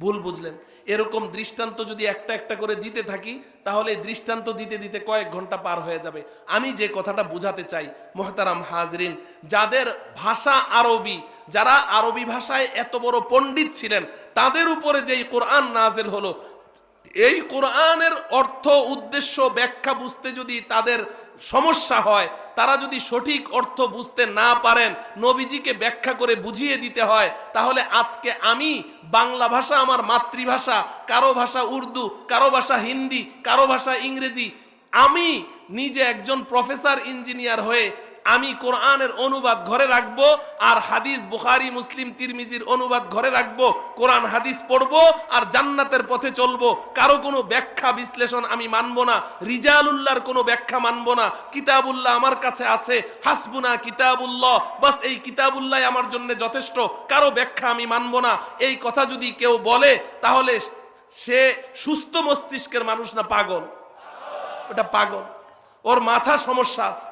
ভুল বুঝলেন। এরকম দৃষ্টান্ত যদি একটা একটা করে দিতে থাকি, তাহলে দৃষ্টান্ত দিতে দিতে কয়েক ঘন্টা পার হয়ে যাবে। আমি যে কথাটা বুঝাতে চাই, মুহতারাম হাজরিন, যাদের ভাষা আরবি, যারা আরবি ভাষায় এত বড় পণ্ডিত ছিলেন, তাদের উপরে যেই কোরআন নাজিল হলো, এই কোরআনের অর্থ উদ্দেশ্য ব্যাখ্যা বুঝতে যদি তাদের সমস্যা হয়, তারা যদি সঠিক অর্থ বুঝতে না পারেন, নবীজিকে ব্যাখ্যা করে বুঝিয়ে দিতে হয়, তাহলে আজকে আমি বাংলা ভাষা আমার মাতৃভাষা, কারো ভাষা উর্দু, কারো ভাষা হিন্দি, কারো ভাষা ইংরেজি, আমি নিজে একজন প্রফেসর ইঞ্জিনিয়ার হয়ে আমি কোরআনের অনুবাদ ঘরে রাখবো, আর হাদিস বুখারী মুসলিম তিরমিজির অনুবাদ ঘরে রাখবো, কোরআন হাদিস পড়বো আর জান্নাতের পথে চলবো। কারো কোনো ব্যাখ্যা বিশ্লেষণ আমি মানবো না, রিজালুল্লাহর কোনো ব্যাখ্যা মানবো না। কিতাবুল্লাহ আমার কাছে আছে, হাসবুনা কিতাবুল্লাহ, বাস এই কিতাবুল্লাহ আমার জন্য যথেষ্ট, কারো ব্যাখ্যা আমি মানবো না। এই কথা যদি কেউ বলে, তাহলে সে সুস্থ মস্তিষ্কের মানুষ না পাগল? ওটা পাগল, ওর মাথা সমস্যা আছে,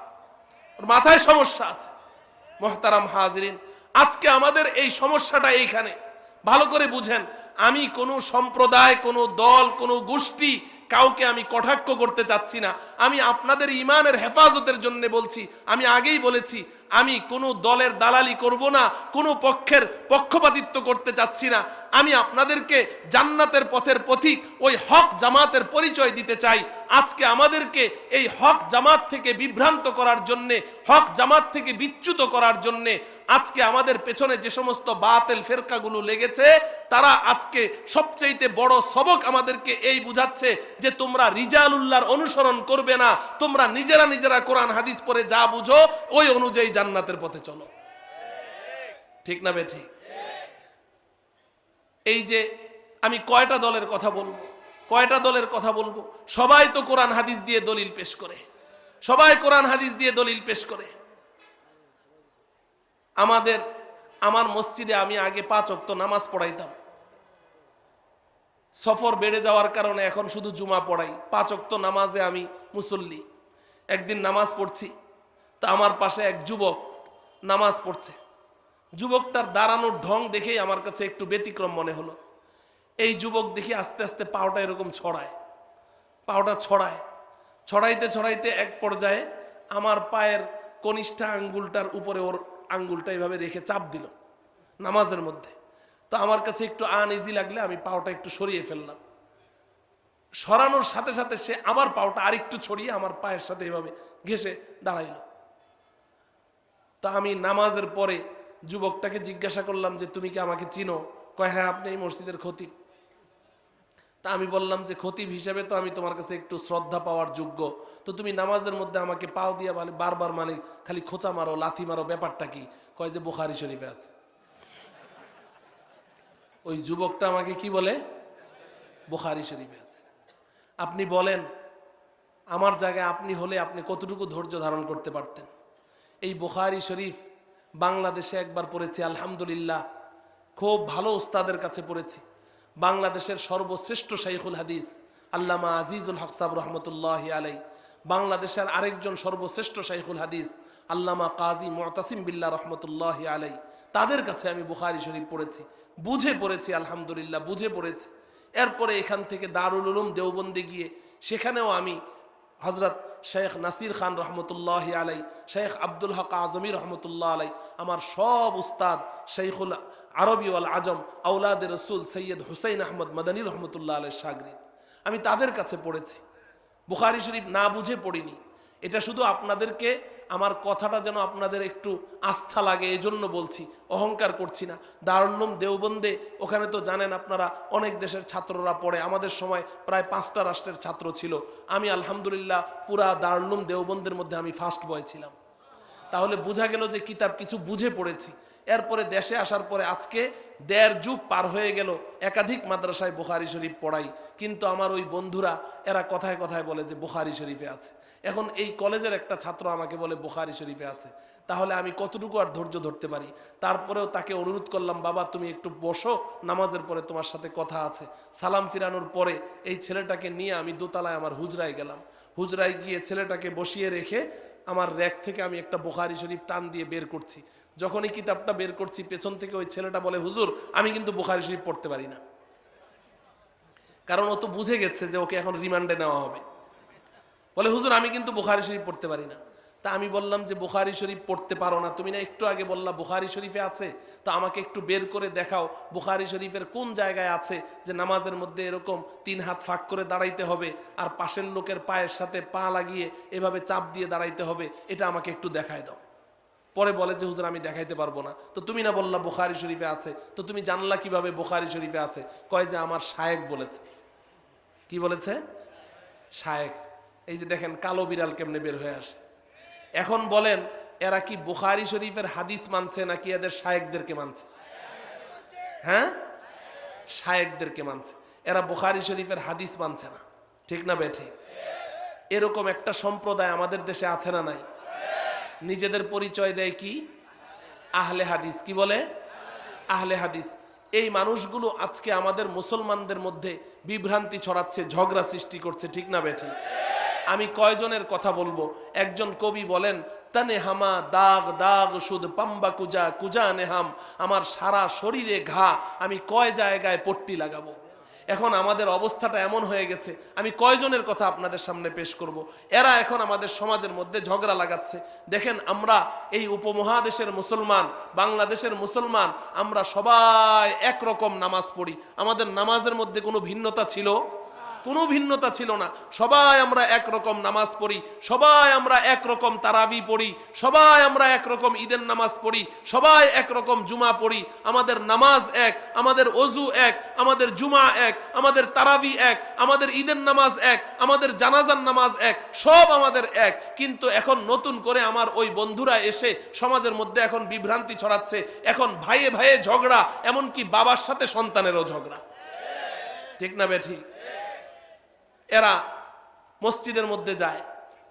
মাথায় সমস্যা আছে। মুহতারাম হাজরিন, আজকে আমাদের এই সমস্যাটা এইখানে। ভালো করে বুঝেন, আমি কোনো সম্প্রদায়, কোনো দল, কোনো গোষ্ঠী, কাউকে আমি কটাক্ষ করতে চাচ্ছি না। আমি আপনাদের ইমানের হেফাজতের জন্য বলছি। আমি আগেই বলেছি, আমি কোনো দলের দালালি করব না, কোনো পক্ষের পক্ষপাতিত্ব করতে চাচ্ছি না। আমি আপনাদেরকে জান্নাতের পথের পথিক, ওই হক জামাতের পরিচয় দিতে চাই। আজকে আমাদেরকে এই হক জামাত থেকে বিভ্রান্ত করার জন্যে, হক জামাত থেকে বিচ্যুত করার জন্যে আজকে আমাদের পেছনে যে সমস্ত বাতিল ফেরকাগুলো লেগেছে, তারা আজকে সবচেয়ে বড় সবক আমাদেরকে এই বুঝাচ্ছে যে তোমরা রিজালুল্লাহর অনুসরণ করবে না, তোমরা নিজেরা নিজেরা কোরআন হাদিস পড়ে যা বুঝো ওই অনুযায়ী জান্নাতের পথে চলো। ঠিক না বে ঠিক? এই যে আমি কয়টা দলের কথা বলবো, কয়টা দলের কথা বলবো? সবাই তো কোরআন হাদিস দিয়ে দলিল পেশ করে, সবাই কোরআন হাদিস দিয়ে দলিল পেশ করে। আমার মসজিদে আমি আগে 5 ওয়াক্ত নামাজ পড়াইতাম। সফর বেড়ে যাওয়ার কারণে এখন শুধু জুমা পড়াই। 5 ওয়াক্ত নামাজে আমি মুসল্লি। একদিন নামাজ পড়ছি, তা আমার পাশে এক যুবক নামাজ পড়ছে। যুবকটার দাঁড়ানোর ঢং দেখেই আমার কাছে একটু ব্যতিক্রম মনে হলো। এই যুবক দেখি আস্তে আস্তে পাওটা এরকম ছড়ায়, পাওটা ছড়াইতে ছড়াইতে এক পর্যায়ে আমার পায়ের কনিষ্ঠা আঙ্গুলটার উপরে ওর আঙ্গুলটা এইভাবে রেখে চাপ দিল নামাজের মধ্যে। তো আমার কাছে একটু আনইজি লাগলে আমি পাওটা একটু সরিয়ে ফেললাম। সরানোর সাথে সাথে সে আবার পাওটা আরেকটু ছড়িয়ে আমার পায়ের সাথে এভাবে ঘেঁষে দাঁড়াইল। তা আমি নামাজের পরে যুবকটাকে জিজ্ঞাসা করলাম যে তুমি কি আমাকে চিনো? কয় হ্যাঁ, আপনি এই মসজিদের খতিব। তা আমি বললাম যে খতিব হিসেবে তো আমি তোমার কাছে একটু শ্রদ্ধা পাওয়ার যোগ্য, তো তুমি নামাজের মধ্যে আমাকে পাও দিয়ে বারবার মানে খালি খোঁচা মারো, লাথি মারো, ব্যাপারটা কি? কয় যে বুখারী শরীফে আছে। ওই যুবকটা আমাকে কি বলে? বুখারী শরীফে আছে। আপনি বলেন, আমার জায়গায় আপনি হলে আপনি কতটুকু ধৈর্য ধারণ করতে পারতেন? এই বুখারী শরীফ বাংলাদেশে একবার পড়েছি, আলহামদুলিল্লাহ, খুব ভালো উস্তাদের কাছে পড়েছি। বাংলাদেশের সর্বশ্রেষ্ঠ শাইখুল হাদিস আল্লামা আজিজুল হক সাহেব রহমতুল্লাহি আলাই, বাংলাদেশের আরেকজন সর্বশ্রেষ্ঠ শাইখুল হাদিস আল্লামা কাজী মুতাসিম বিল্লাহ রহমতুল্লাহি আলাই, তাদের কাছে আমি বুখারী শরীফ পড়েছি, বুঝে পড়েছি, আলহামদুলিল্লাহ বুঝে পড়েছি। এরপরে এখান থেকে দারুল উলুম দেওবন্দে গিয়ে সেখানেও আমি হজরত শেখ নাসির খান রহমতুল্লাহি আলাই, শেখ আব্দুল হক আজমি রহমতুল্লাহ আলাই, আমার সব উস্তাদ শাইখুল আরবি ওয়াল আজম আউলাদে রসুল সৈয়দ হুসাইন আহমদ মাদানী রহমতুল্লাহ আলাই সাগরিদ, আমি তাদের কাছে পড়েছি। বুখারী শরীফ না বুঝে পড়িনি। এটা শুধু আপনাদেরকে, আমার কথাটা যেন আপনাদের একটু আস্থা লাগে এজন্য বলছি, অহংকার করছি না। দারুল উলুম দেওবন্দে, ওখানে তো জানেন আপনারা অনেক দেশের ছাত্ররা পড়ে। আমাদের সময় প্রায় 5টা রাষ্ট্রের ছাত্র ছিল। আমি আলহামদুলিল্লাহ পুরা দারুল উলুম দেওবন্দের মধ্যে আমি ফার্স্ট বয় ছিলাম। তাহলে বোঝা গেল যে কিতাব কিছু বুঝে পড়েছি। এরপরে দেশে আসার পরে আজকে 1.5 যুগ পার হয়ে গেল, একাধিক মাদ্রাসায় বুখারী শরীফ পড়াই, কিন্তু আমার ওই বন্ধুরা এরা কথায় কথায় বলে যে বুখারী শরীফে আছে। এখন এই কলেজের একটা ছাত্র আমাকে বলে বুখারী শরীফে আছে, তাহলে আমি কতটুকু আর ধৈর্য ধরতে পারি? তারপরেও তাকে অনুরোধ করলাম, বাবা তুমি একটু বসো, নামাজের পরে তোমার সাথে কথা আছে। সালাম ফিরানোর পরে এই ছেলেটাকে নিয়ে আমি দোতলায় আমার হুজরায় গেলাম। হুজরায় গিয়ে ছেলেটাকে বসিয়ে রেখে আমার র্যাক থেকে আমি একটা বুখারী শরীফ টান দিয়ে বের করছি। যখনই কিতাবটা বের করছি, পেছন থেকে ওই ছেলেটা বলে, হুজুর আমি কিন্তু বুখারী শরীফ পড়তে পারি না। কারণ ও তো বুঝে গেছে যে ওকে এখন রিমান্ডে নেওয়া হবে। বলে, হুজুর আমি কিন্তু বুখারী শরীফ পড়তে পারি না। তা আমি বললাম যে বুখারী শরীফ পড়তে পারো না, তুমি না একটু আগে বললা বুখারী শরীফে আছে, তো আমাকে একটু বের করে দেখাও বুখারী শরীফের কোন জায়গায় আছে যে নামাজের মধ্যে এরকম 3 হাত ফাঁক করে দাঁড়াইতে হবে আর পাশের লোকের পায়ের সাথে পা লাগিয়ে এভাবে চাপ দিয়ে দাঁড়াইতে হবে, এটা আমাকে একটু দেখায় দাও। পরে বলে যে হুজুর আমি দেখাইতে পারবো না। তো তুমি না বললা বুখারী শরীফে আছে, তো তুমি জানলা কিভাবে বুখারী শরীফে আছে? কয় যে আমার শায়েখ বলেছে। কি বলেছে? শায়েখ। এই যে দেখেন কালো বিড়াল কেমনে বের হয়ে আসে। এখন বলেন, এরা কি বুখারী শরীফের হাদিস মানছে নাকি এদের শায়েখদেরকে মানছে? হ্যাঁ, শায়েখদেরকে মানছে। এরা বুখারী শরীফের হাদিস মানছে না। ঠিক না বেঠিক? এরকম একটা সম্প্রদায় আমাদের দেশে আছে না নাই? নিজেদের পরিচয় দেয় কি? আহলে হাদিস। কি বলে? আহলে হাদিস। এই মানুষগুলো আজকে আমাদের মুসলমানদের মধ্যে বিভ্রান্তি ছড়াচ্ছে, ঝগড়া সৃষ্টি করছে। ঠিক না বেঠিক? আমি কয়জনের কথা বলবো? একজন কবি বলেন, তানে হামা দাগ দাগ শুধ পাম্বা কুজা কুজা নেহাম, আমার সারা শরীরে ঘা, আমি কয় জায়গায় পট্টি লাগাবো। এখন আমাদের অবস্থাটা এমন হয়ে গেছে, আমি কয়জনের কথা আপনাদের সামনে পেশ করব। এরা এখন আমাদের সমাজের মধ্যে ঝগড়া লাগাচ্ছে। দেখেন, আমরা এই উপমহাদেশের মুসলমান, বাংলাদেশের মুসলমান, আমরা সবাই একরকম নামাজ পড়ি। আমাদের নামাজের মধ্যে কোনো ভিন্নতা ছিল? কোনো ভিন্নতা ছিল না। সবাই আমরা একরকম নামাজ পড়ি, সবাই আমরা একরকম তারাবি পড়ি, সবাই আমরা একরকম ঈদের নামাজ পড়ি, সবাই একরকম জুমা পড়ি। আমাদের নামাজ এক, আমাদের অজু এক, আমাদের জুমা এক, আমাদের তারাবি এক, আমাদের ঈদের নামাজ এক, আমাদের জানাজার নামাজ এক, সব আমাদের এক। কিন্তু এখন নতুন করে আমার ওই বন্ধুরা এসে সমাজের মধ্যে এখন বিভ্রান্তি ছড়াচ্ছে। এখন ভাইয়ে ভাইয়ে ঝগড়া, এমনকি বাবার সাথে সন্তানেরও ঝগড়া। ঠিক না বেঠি? এরা মসজিদের মধ্যে যায়,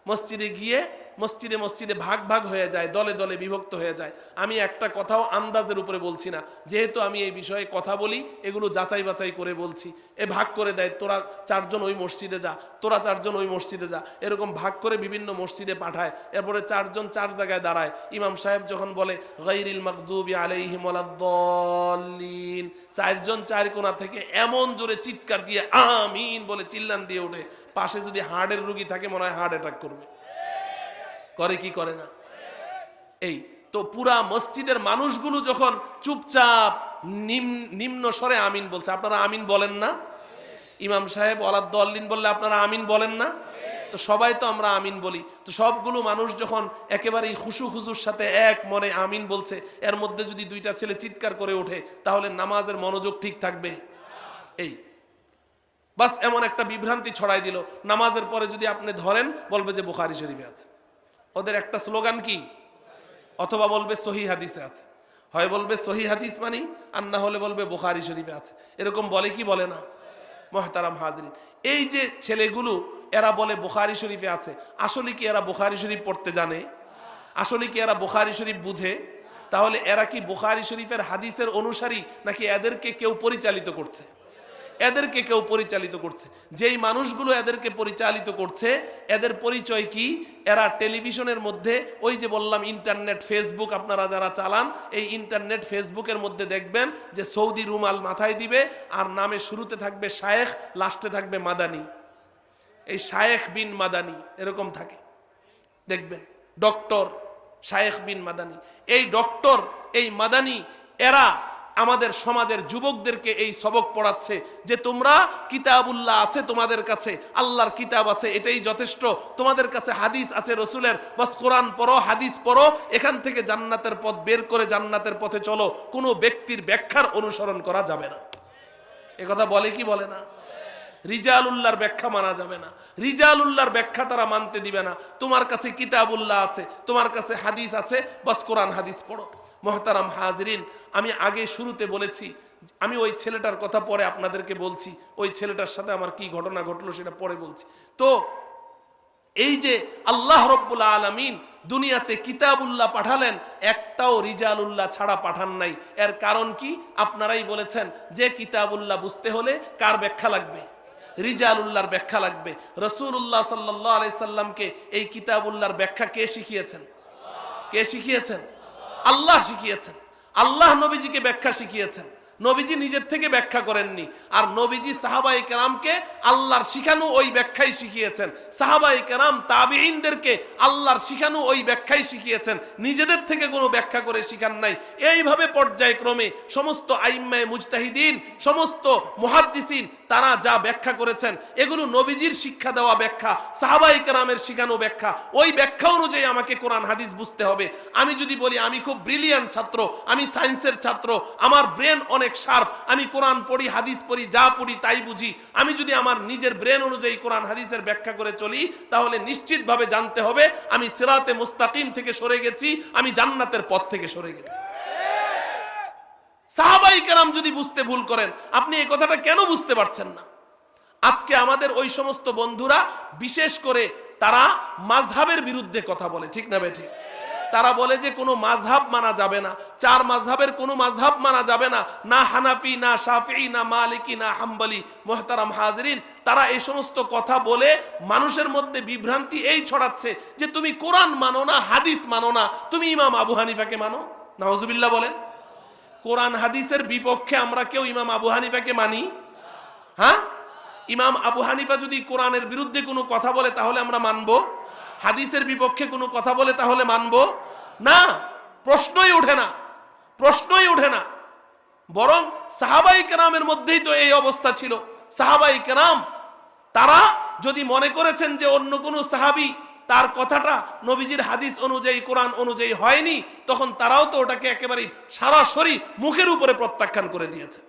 মসজিদে গিয়ে মসজিদে মসজিদে ভাগ ভাগ হয়ে যায়, দলে দলে বিভক্ত হয়ে যায়। আমি একটা কথাও আন্দাজের উপরে বলছি না, যেহেতু আমি এই বিষয়ে কথা বলি, এগুলো যাচাই বাছাই করে বলছি। এ ভাগ করে দেয়, তোরা 4 জন ওই মসজিদে যা, তোরা 4 জন ওই মসজিদে যা, এরকম ভাগ করে বিভিন্ন মসজিদে পাঠায়। এরপরে 4 জন 4 জায়গায় দাঁড়ায়। ইমাম সাহেব যখন বলে গায়রিল মাগদুবি আলাইহিম ওয়ালাদ-দাল্লিন, 4 জন 4 কোণা থেকে এমন জোরে চিৎকার দিয়ে আমিন বলে চিল্লান দিয়ে ওঠে, পাশে যদি হার্টের রোগী থাকে মনে হয় হার্ট অ্যাটাক করবে। করে কি করে না? এই তো পুরা মসজিদের মানুষগুলো যখন চুপচাপ নিম্ন স্বরে আমিন বলছে, আপনারা আমিন বলেন না? ইমাম সাহেব ওয়ালাদ-দাল্লিন বললে আপনারা আমিন বলেন না? তো সবাই তো আমরা আমিন বলি। তো সবগুলো মানুষ যখন একেবারেই খুশু খুশুর সাথে এক মনে আমিন বলছে, এর মধ্যে যদি 2টা ছেলে চিৎকার করে ওঠে, তাহলে নামাজের মনোযোগ ঠিক থাকবে? এই বাস এমন একটা বিভ্রান্তি ছড়াই দিল। নামাজের পরে যদি আপনি ধরেন, বলবে যে বুখারী শরীফে আছে। ওদের একটা স্লোগান কি? অথবা বলবে সহিহ হাদিসে আছে, হয় বলবে সহিহ হাদিস মানি, আর না হলে বলবে বুখারী শরীফে আছে। এরকম বলে কি বলে না? মুহতারাম হাজরিন, এই যে ছেলেগুলো এরা বলে বুখারী শরীফে আছে, আসলে কি এরা বুখারী শরীফ পড়তে জানে? আসলে কি এরা বুখারী শরীফ বুঝে? তাহলে এরা কি বুখারী শরীফের হাদিসের অনুসারী, নাকি এদেরকে কেউ পরিচালিত করছে? এদেরকে কেউ পরিচালিত করছে। যেই মানুষগুলো এদেরকে পরিচালিত করছে, এদের পরিচয় কি? এরা টেলিভিশনের মধ্যে, ওই যে বললাম ইন্টারনেট ফেসবুক আপনারা যারা চালান, এই ইন্টারনেট ফেসবুকের মধ্যে দেখবেন যে সৌদি রুমাল মাথায় দিবে, আর নামে শুরুতে থাকবে শায়েখ, লাস্টে থাকবে মাদানি। এই শায়েখ বিন মাদানি এরকম থাকে, দেখবেন ডক্টর শায়েখ বিন মাদানি। এই ডক্টর, এই মাদানি, এরা আমাদের সমাজের যুবকদেরকে এই সবক পড়াচ্ছে যে তোমরা কিতাবুল্লাহ আছে তোমাদের কাছে, আল্লাহর কিতাব আছে, এটাই যথেষ্ট। তোমাদের কাছে হাদিস আছে রসুলের, বাস কোরআন পড়ো, হাদিস পড়ো, এখান থেকে জান্নাতের পথ বের করে জান্নাতের পথে চলো। কোনো ব্যক্তির ব্যাখ্যার অনুসরণ করা যাবে না। এ কথা বলে কি বলে না? রিজালুল্লাহর ব্যাখ্যা মানা যাবে না, রিজালুল্লাহর ব্যাখ্যা তারা মানতে দিবে না। তোমার কাছে কিতাবুল্লাহ আছে, তোমার কাছে হাদিস আছে, বাস কোরআন হাদিস পড়ো। মুহতারাম হাজরিন, আমি আগে শুরুতে বলেছি, আমি ওই ছেলেটার কথা পরে আপনাদেরকে বলছি, ওই ছেলেটার সাথে আমার কি ঘটনা ঘটলো সেটা পরে বলছি। তো এই যে আল্লাহ রব্বুল আলামিন দুনিয়াতে কিতাবুল্লাহ পাঠালেন, একটাও রিজালুল্লাহ ছাড়া পাঠান নাই। এর কারণ কি? আপনারাই বলেছেন যে কিতাবুল্লাহ বুঝতে হলে কার ব্যাখ্যা লাগবে? রিজালুল্লাহর ব্যাখ্যা লাগবে। রাসূলুল্লাহ সাল্লাল্লাহু আলাইহি সাল্লামকে এই কিতাবুল্লাহর ব্যাখ্যা কে শিখিয়েছেন? কে শিখিয়েছেন? আল্লাহ শিখিয়েছেন। আল্লাহ নবীজিকে ব্যাখ্যা শিখিয়েছেন, নবীজি নিজের থেকে ব্যাখ্যা করেননি। আর নবীজি সাহাবায়ে কেরামকে আল্লাহর শিখানো ওই ব্যাখ্যাই শিখিয়েছেন। সাহাবায়ে কেরাম তাবিঈনদেরকে আল্লাহর শিখানো ওই ব্যাখ্যাই শিখিয়েছেন, নিজেদের থেকে কোনো ব্যাখ্যা করে শিখান নাই। এইভাবে পর্যায়ক্রমে সমস্ত আইম্মায়ে মুজতাহিদিন, সমস্ত মুহাদ্দিসিন, তারা যা ব্যাখ্যা করেছেন এগুলো নবীজির শিক্ষা দেওয়া ব্যাখ্যা, সাহাবায়ে কেরামের শিখানো ব্যাখ্যা। ওই ব্যাখ্যা অনুযায়ী আমাকে কোরআন হাদিস বুঝতে হবে। আমি যদি বলি আমি খুব ব্রিলিয়ান্ট ছাত্র, আমি সায়েন্সের ছাত্র, আমার ব্রেন অনেক শার্প, আমি কোরআন পড়ি, হাদিস পড়ি, যা পড়ি তাই বুঝি, আমি যদি আমার নিজের ব্রেন অনুযায়ী কোরআন হাদিসের ব্যাখ্যা করে চলি, তাহলে নিশ্চিতভাবে জানতে হবে আমি সিরাতে মুস্তাকিম থেকে সরে গেছি, আমি জান্নাতের পথ থেকে সরে গেছি। সাহাবায়ে কেরাম যদি বুঝতে ভুল করেন, আপনি এই কথাটা কেন বুঝতে পারছেন না? আজকে আমাদের ওই সমস্ত বন্ধুরা বিশেষ করে তারা মাযহাবের বিরুদ্ধে কথা বলে, ঠিক না বেঠিক? তারা বলে যে কোনো মাযহাব মানা যাবে না, চার মাযহাবের কোনো মাযহাব মানা যাবে না, না হানাফি, না শাফিঈ, না মালিকি, না হাম্বলি। মুহতারাম হাজিরিন, তারা এই সমস্ত কথা বলে মানুষের মধ্যে বিভ্রান্তি এই ছড়াচ্ছে যে তুমি কোরআন মানো না, হাদিস মানো না, তুমি ইমাম আবু হানিফাকে মানো। নাউজুবিল্লাহ বলেন। কোরআন হাদিসের বিপক্ষে আমরা কেউ ইমাম আবু হানিফাকে মানি? হ্যাঁ, ইমাম আবু হানিফা যদি কোরআনের বিরুদ্ধে কোনো কথা বলে তাহলে আমরা মানবো? হাদিসের বিপক্ষে কোনো কথা বলে তাহলে মানবো না? প্রশ্নই ওঠে না, প্রশ্নই ওঠে না। বরং সাহাবাই কেরামের মধ্যেই তো এই অবস্থা ছিল। সাহাবাই কেরাম তারা যদি মনে করেছেন যে অন্য কোনো সাহাবী তার কথাটা নবীজির হাদিস অনুযায়ী, কোরআন অনুযায়ী হয়নি, তখন তারাও তো ওটাকে একেবারে সরাসরি মুখের উপরে প্রত্যাখ্যান করে দিয়েছে।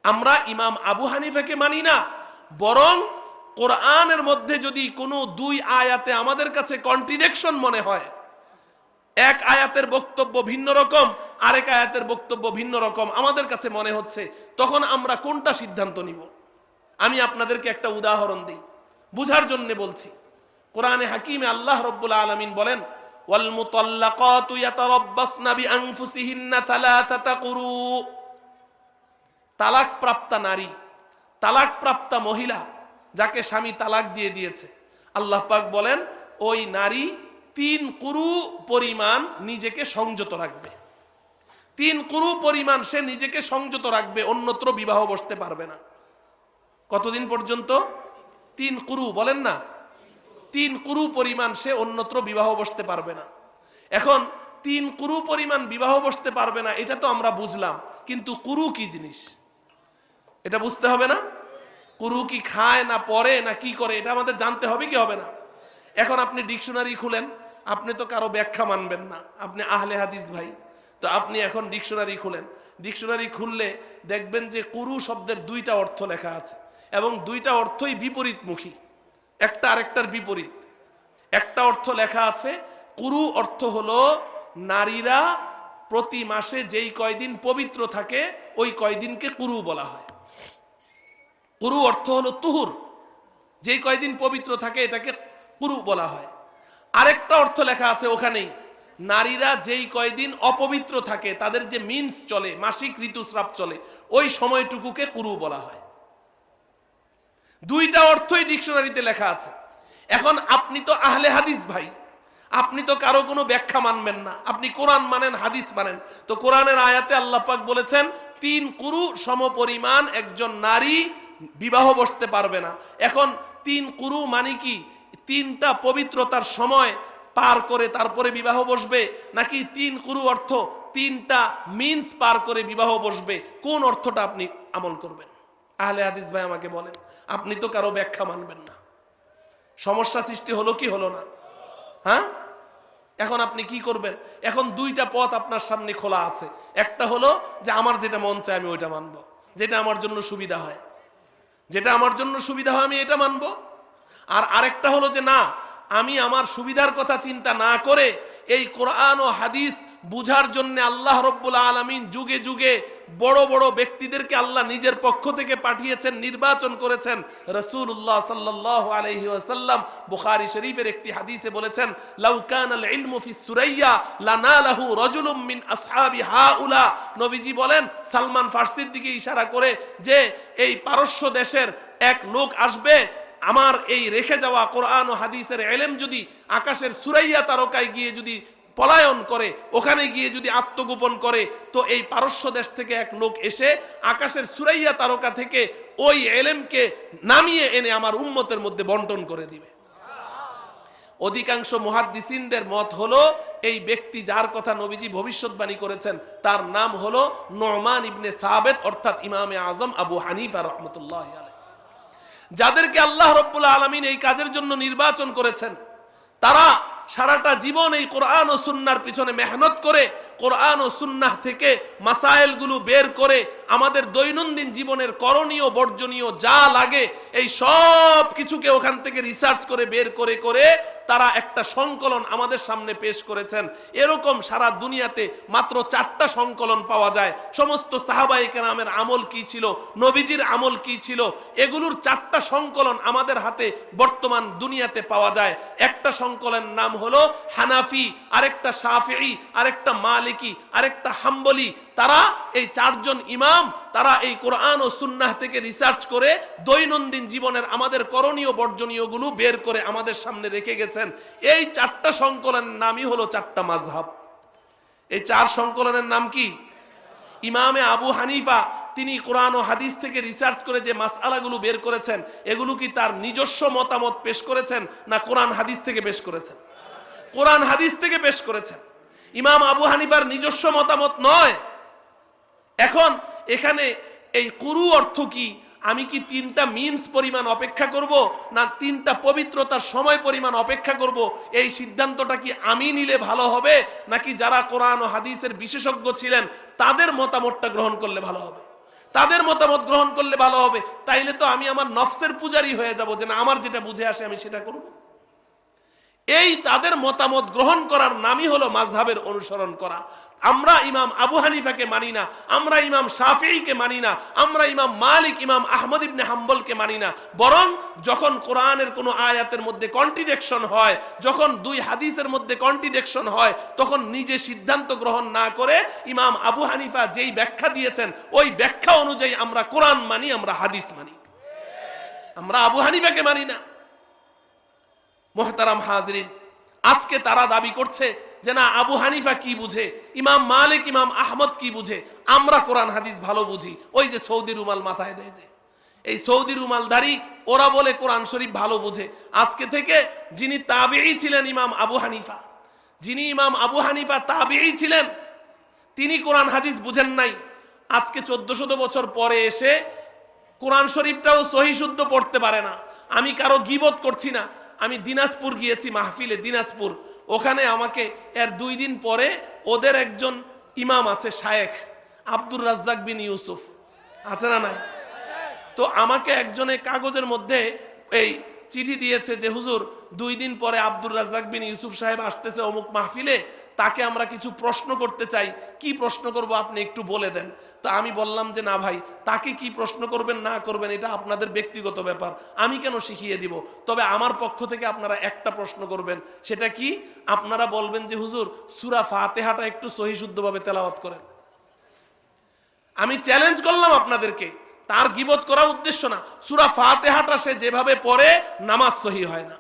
আমরা ইমাম আবু হানিফাকে মানি না, বরং কোরআনের মধ্যে যদি কোনো দুই আয়াতে আমাদের কাছে কন্ট্রাডিকশন মনে হয়, এক আয়াতের বক্তব্য ভিন্ন রকম, আরেক আয়াতের বক্তব্য ভিন্ন রকম আমাদের কাছে মনে হচ্ছে, তখন আমরা কোনটা সিদ্ধান্ত নিব? আমি আপনাদেরকে একটা উদাহরণ দিই, বুঝার জন্য বলছি। কোরআনে হাকিমে আল্লাহ রাব্বুল আলামিন বলেন, ওয়াল মুতাল্লাকাতু ইয়াতারাব্বাসনা বিআনফুসিহিন্না সালাসাতা কুরু। তালাক প্রাপ্তা নারী, তালাক প্রাপ্তা মহিলা, যাকে স্বামী তালাক দিয়ে দিয়েছে, আল্লাহ পাক বলেন ওই নারী 3 কুরু পরিমাণ নিজেকে সংযত রাখবে। 3 কুরু পরিমাণ সে নিজেকে সংযত রাখবে, অন্যত্র বিবাহ বসতে পারবে না। কতদিন পর্যন্ত? 3 কুরু, বলেন না, 3 কুরু পরিমাণ সে অন্যত্র বিবাহ বসতে পারবে না। এখন 3 কুরু পরিমাণ বিবাহ বসতে পারবে না, এটা তো আমরা বুঝলাম, কিন্তু কুরু কি জিনিস এটা বুঝতে হবে না? কুরু কি খায় না পরে না কি করে, এটা আমাদের জানতে হবে কি হবে না? এখন আপনি ডিকশনারি খুলেন, আপনি তো কারো ব্যাখ্যা মানবেন না, আপনি আহলে হাদিস ভাই, তো আপনি এখন ডিকশনারি খুলেন। ডিকশনারি খুললে দেখবেন যে কুরু শব্দের 2টা অর্থ লেখা আছে, এবং 2টা অর্থই বিপরীতমুখী, একটা আরেকটার বিপরীত। একটা অর্থ লেখা আছে, কুরু অর্থ হলো নারীরা প্রতি মাসে যেই কয়দিন পবিত্র থাকে ওই কয়দিনকে কুরু বলা হয়। কুরু অর্থ হলো তুহুর, যেই কয়দিন পবিত্র থাকে এটাকে কুরু বলা হয়। আরেকটা অর্থ লেখা আছে ওখানেই, নারীরা যেই কয়দিন অপবিত্র থাকে, তাদের যে মিন্স চলে, মাসিক ঋতুস্রাব চলে, ওই সময়টুকুকে কুরু বলা হয়। 2টা অর্থই ডিকশনারিতে লেখা আছে। এখন আপনি তো আহলে হাদিস ভাই, আপনি তো কারো কোনো ব্যাখ্যা মানবেন না, আপনি কোরআন মানেন, হাদিস মানেন। তো কোরআনের আয়াতে আল্লাহ পাক বলেছেন 3 কুরু সমপরিমাণ একজন নারী বিবাহ বসতে পারবে না। এখন 3 কুরু মানে কি 3টা পবিত্রতার সময় পার করে তারপরে বিবাহ বসবে, নাকি 3 কুরু অর্থ 3টা মিন্স পার করে বিবাহ বসবে? কোন অর্থটা আপনি আমল করবেন? আহলে হাদিস ভাই আমাকে বলেন, আপনি তো কারো ব্যাখ্যা মানবেন না। সমস্যা সৃষ্টি হলো কি হলো না? হ্যাঁ, এখন আপনি কি করবেন? এখন 2টা পথ আপনার সামনে খোলা আছে। একটা হলো যে আমার যেটা মন চায় আমি ওইটা মানবো, যেটা আমার জন্য সুবিধা হয়, যেটা আমার জন্য সুবিধা হয় আমি এটা মানবো। আর আরেকটা হলো যে না, আমি আমার সুবিধার কথা চিন্তা না করে এই কোরআন ও হাদিস বুঝার জন্য আল্লাহ রব্বুল আলামিন যুগে যুগে বড় বড় ব্যক্তিদেরকে আল্লাহ নিজের পক্ষ থেকে পাঠিয়েছেন, নির্বাচন করেছেন। রাসূলুল্লাহ সাল্লাল্লাহু আলাইহি ওয়াসাল্লাম বুখারী শরীফের একটি হাদিসে বলেছেন, লাউ কানাল ইলমু ফিস সুরাইয়া লানালাহু রাজুলুম মিন আসহাবি হাউলা। নবীজি বলেন, সালমান ফার্সির দিকে ইশারা করে, যে এই পারস্য দেশের এক লোক আসবে, আমার এই রেখে যাওয়া কোরআন ও হাদিসের ইলম যদি আকাশের সুরাইয়া তারকায় গিয়ে যদি পলায়ন করে, ওখানে গিয়ে যদি আত্মগোপন করে, তো এই পারস্য দেশ থেকে এক লোক এসে আকাশের সুরাইয়া তারকা থেকে ওই ইলমকে নামিয়ে এনে আমার উম্মতের মধ্যে বন্টন করে দিবে। অধিকাংশ মুহাদ্দিসিনদের মত হলো এই ব্যক্তি যার কথা নবীজি ভবিষ্যৎবাণী করেছেন তার নাম হলো নুমান ইবনে সাবিত, অর্থাৎ ইমামে আজম আবু হানিফা রাহমাতুল্লাহি আলাইহি। যাদেরকে আল্লাহ রব্বুল আলামিন এই কাজের জন্য নির্বাচন করেছেন, তারা সারাটা জীবন এই কোরআন ও সুন্নাহর পিছনে মেহনত করে কোরআন ও সুন্নাহ থেকে মাসাইলগুলো বের করে আমাদের দৈনন্দিন জীবনের করণীয় বর্জনীয় যা লাগে এই সব কিছুকে ওখান থেকে রিসার্চ করে বের করে করে তারা একটা সংকলন আমাদের সামনে পেশ করেছেন। এরকম সারা দুনিয়াতে মাত্র 4টা সংকলন পাওয়া যায়। সমস্ত সাহাবায়ে কেরামের আমল কি ছিল, নবীজির আমল কি ছিল, এগুলোর 4টা সংকলন আমাদের হাতে বর্তমান দুনিয়াতে পাওয়া যায়। একটা সংকলনের নাম হলো হানাফি, আরেকটা শাফিঈ, আরেকটা মালিকি, আরেকটা হাম্বলি। তারা এই 4জন ইমাম, তারা এই কোরআন ও সুন্নাহ থেকে রিসার্চ করে দৈনন্দিন জীবনের আমাদের করণীয় বর্জনীয়গুলো বের করে আমাদের সামনে রেখে গেছেন। এই 4টা সংকলনের নামই হলো 4টা মাযহাব। এই 4 সংকলনের নাম কি? ইমামে আবু হানিফা তিনি কোরআন ও হাদিস থেকে রিসার্চ করে যে মাসআলাগুলো বের করেছেন, এগুলো কি তার নিজস্ব মতামত পেশ করেছেন না কোরআন হাদিস থেকে পেশ করেছেন? কোরআন হাদিস থেকে পেশ করেছেন। ইমাম আবু হানিফার নিজস্ব মতামত নয়। এখন এখানে এই কুরু অর্থ কি? আমি কি 3টা মিন্স পরিমাণ অপেক্ষা করব না 3টা পবিত্রতার সময় পরিমাণ অপেক্ষা করব? এই সিদ্ধান্তটা কি আমি নিলে ভালো হবে নাকি যারা কোরআন ও হাদিসের বিশেষজ্ঞ ছিলেন তাদের মতামতটা গ্রহণ করলে ভালো হবে? তাদের মতামত গ্রহণ করলে ভালো হবে। তাইলে তো আমি আমার নফসের পূজারি হয়ে যাব যে না, আমার যেটা বুঝে আসে আমি সেটা করব। এই তাদের মতামত গ্রহণ করার নামই হলো মাযহাবের অনুসরণ করা। আমরা ইমাম আবু হানিফাকে মানি না, আমরা ইমাম শাফিঈকে মানি না, আমরা ইমাম মালিক, ইমাম আহমদ ইবনে হাম্বলকে মানি না। বরং যখন কোরআনের কোনো আয়াতের মধ্যে কন্ট্রাডিকশন হয়, যখন 2 হাদিসের মধ্যে কন্ট্রাডিকশন হয়, তখন নিজে সিদ্ধান্ত গ্রহণ না করে ইমাম আবু হানিফা যেই ব্যাখ্যা দিয়েছেন ওই ব্যাখ্যা অনুযায়ী আমরা কোরআন মানি, আমরা হাদিস মানি, আমরা আবু হানিফাকে মানি না। মুহতারাম হাজরিন, আজকে তারা দাবি করছে যে না, আবু হানিফা কি বুঝে, ইমাম মালিক, ইমাম আহমদ কি বুঝে, আমরা কোরআন হাদিস ভালো বুঝি। ওই যে সৌদি রুমাল মাথায় দেয়, যে এই সৌদি রুমালধারী, ওরা বলে কোরআন শরীফ ভালো বুঝে। আজকে থেকে যিনি তাবিঈ ছিলেন ইমাম আবু হানিফা, যিনি ইমাম আবু হানিফা তাবিঈ ছিলেন, তিনি কোরআন হাদিস বুঝেন নাই। আজকে 1400 বছর পরে এসে কোরআন শরীফটাও সহি শুদ্ধ পড়তে পারে না। আমি কারো গীবত করছি না। আমি দিনাজপুর গিয়েছি মাহফিলে, দিনাজপুর। ওখানে আমাকে এর 2 দিন পরে ওদের একজন ইমাম আছে, শায়েখ আব্দুর রাজ্জাক বিন ইউসুফ, আছে না নাই? তো আমাকে একজনে কাগজের মধ্যে এই চিঠি দিয়েছে যে হুজুর 2 দিন পরে আব্দুর রাজ্জাক বিন ইউসুফ সাহেব আসতেছে অমুক মাহফিলে, তাকে আমরা কিছু প্রশ্ন করতে চাই। কি প্রশ্ন করব আপনি একটু বলে দেন। তো আমি বললাম যে না ভাই, তাকে কি প্রশ্ন করবেন না করবেন এটা আপনাদের ব্যক্তিগত ব্যাপার, আমি কেন শিখিয়ে দিব। তবে আমার পক্ষ থেকে আপনারা একটা প্রশ্ন করবেন। সেটা কি? আপনারা বলবেন যে হুজুর সূরা ফাতিহাটা একটু সহি শুদ্ধভাবে তেলাওয়াত করেন। আমি চ্যালেঞ্জ করলাম আপনাদেরকে, তার গীবত করার উদ্দেশ্য না। সূরা ফাতিহাটা সে যেভাবে পড়ে নামাজ সহি হয় না।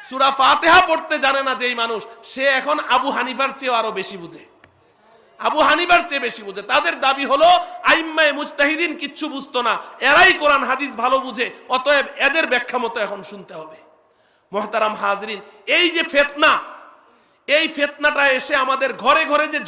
সূরা ফাতিহা পড়তে জানে না যেই মানুষ, সে এখন আবু হানিফার চেয়ে আরো বেশি বুঝে, আবু হানিফার চেয়ে বেশি বুঝে। তাদের দাবি হলো আইম্মায়ে মুজতাহিদিন কিচ্ছু বুঝতো না, এরাই কোরআন হাদিস ভালো বুঝে, অতএব এদের ব্যাখ্যা মতো এখন শুনতে হবে। মুহতারাম হাজরিন, এই যে ফিতনা, এই ফিতনাটা এসে আমাদের ঘরে ঘরে যে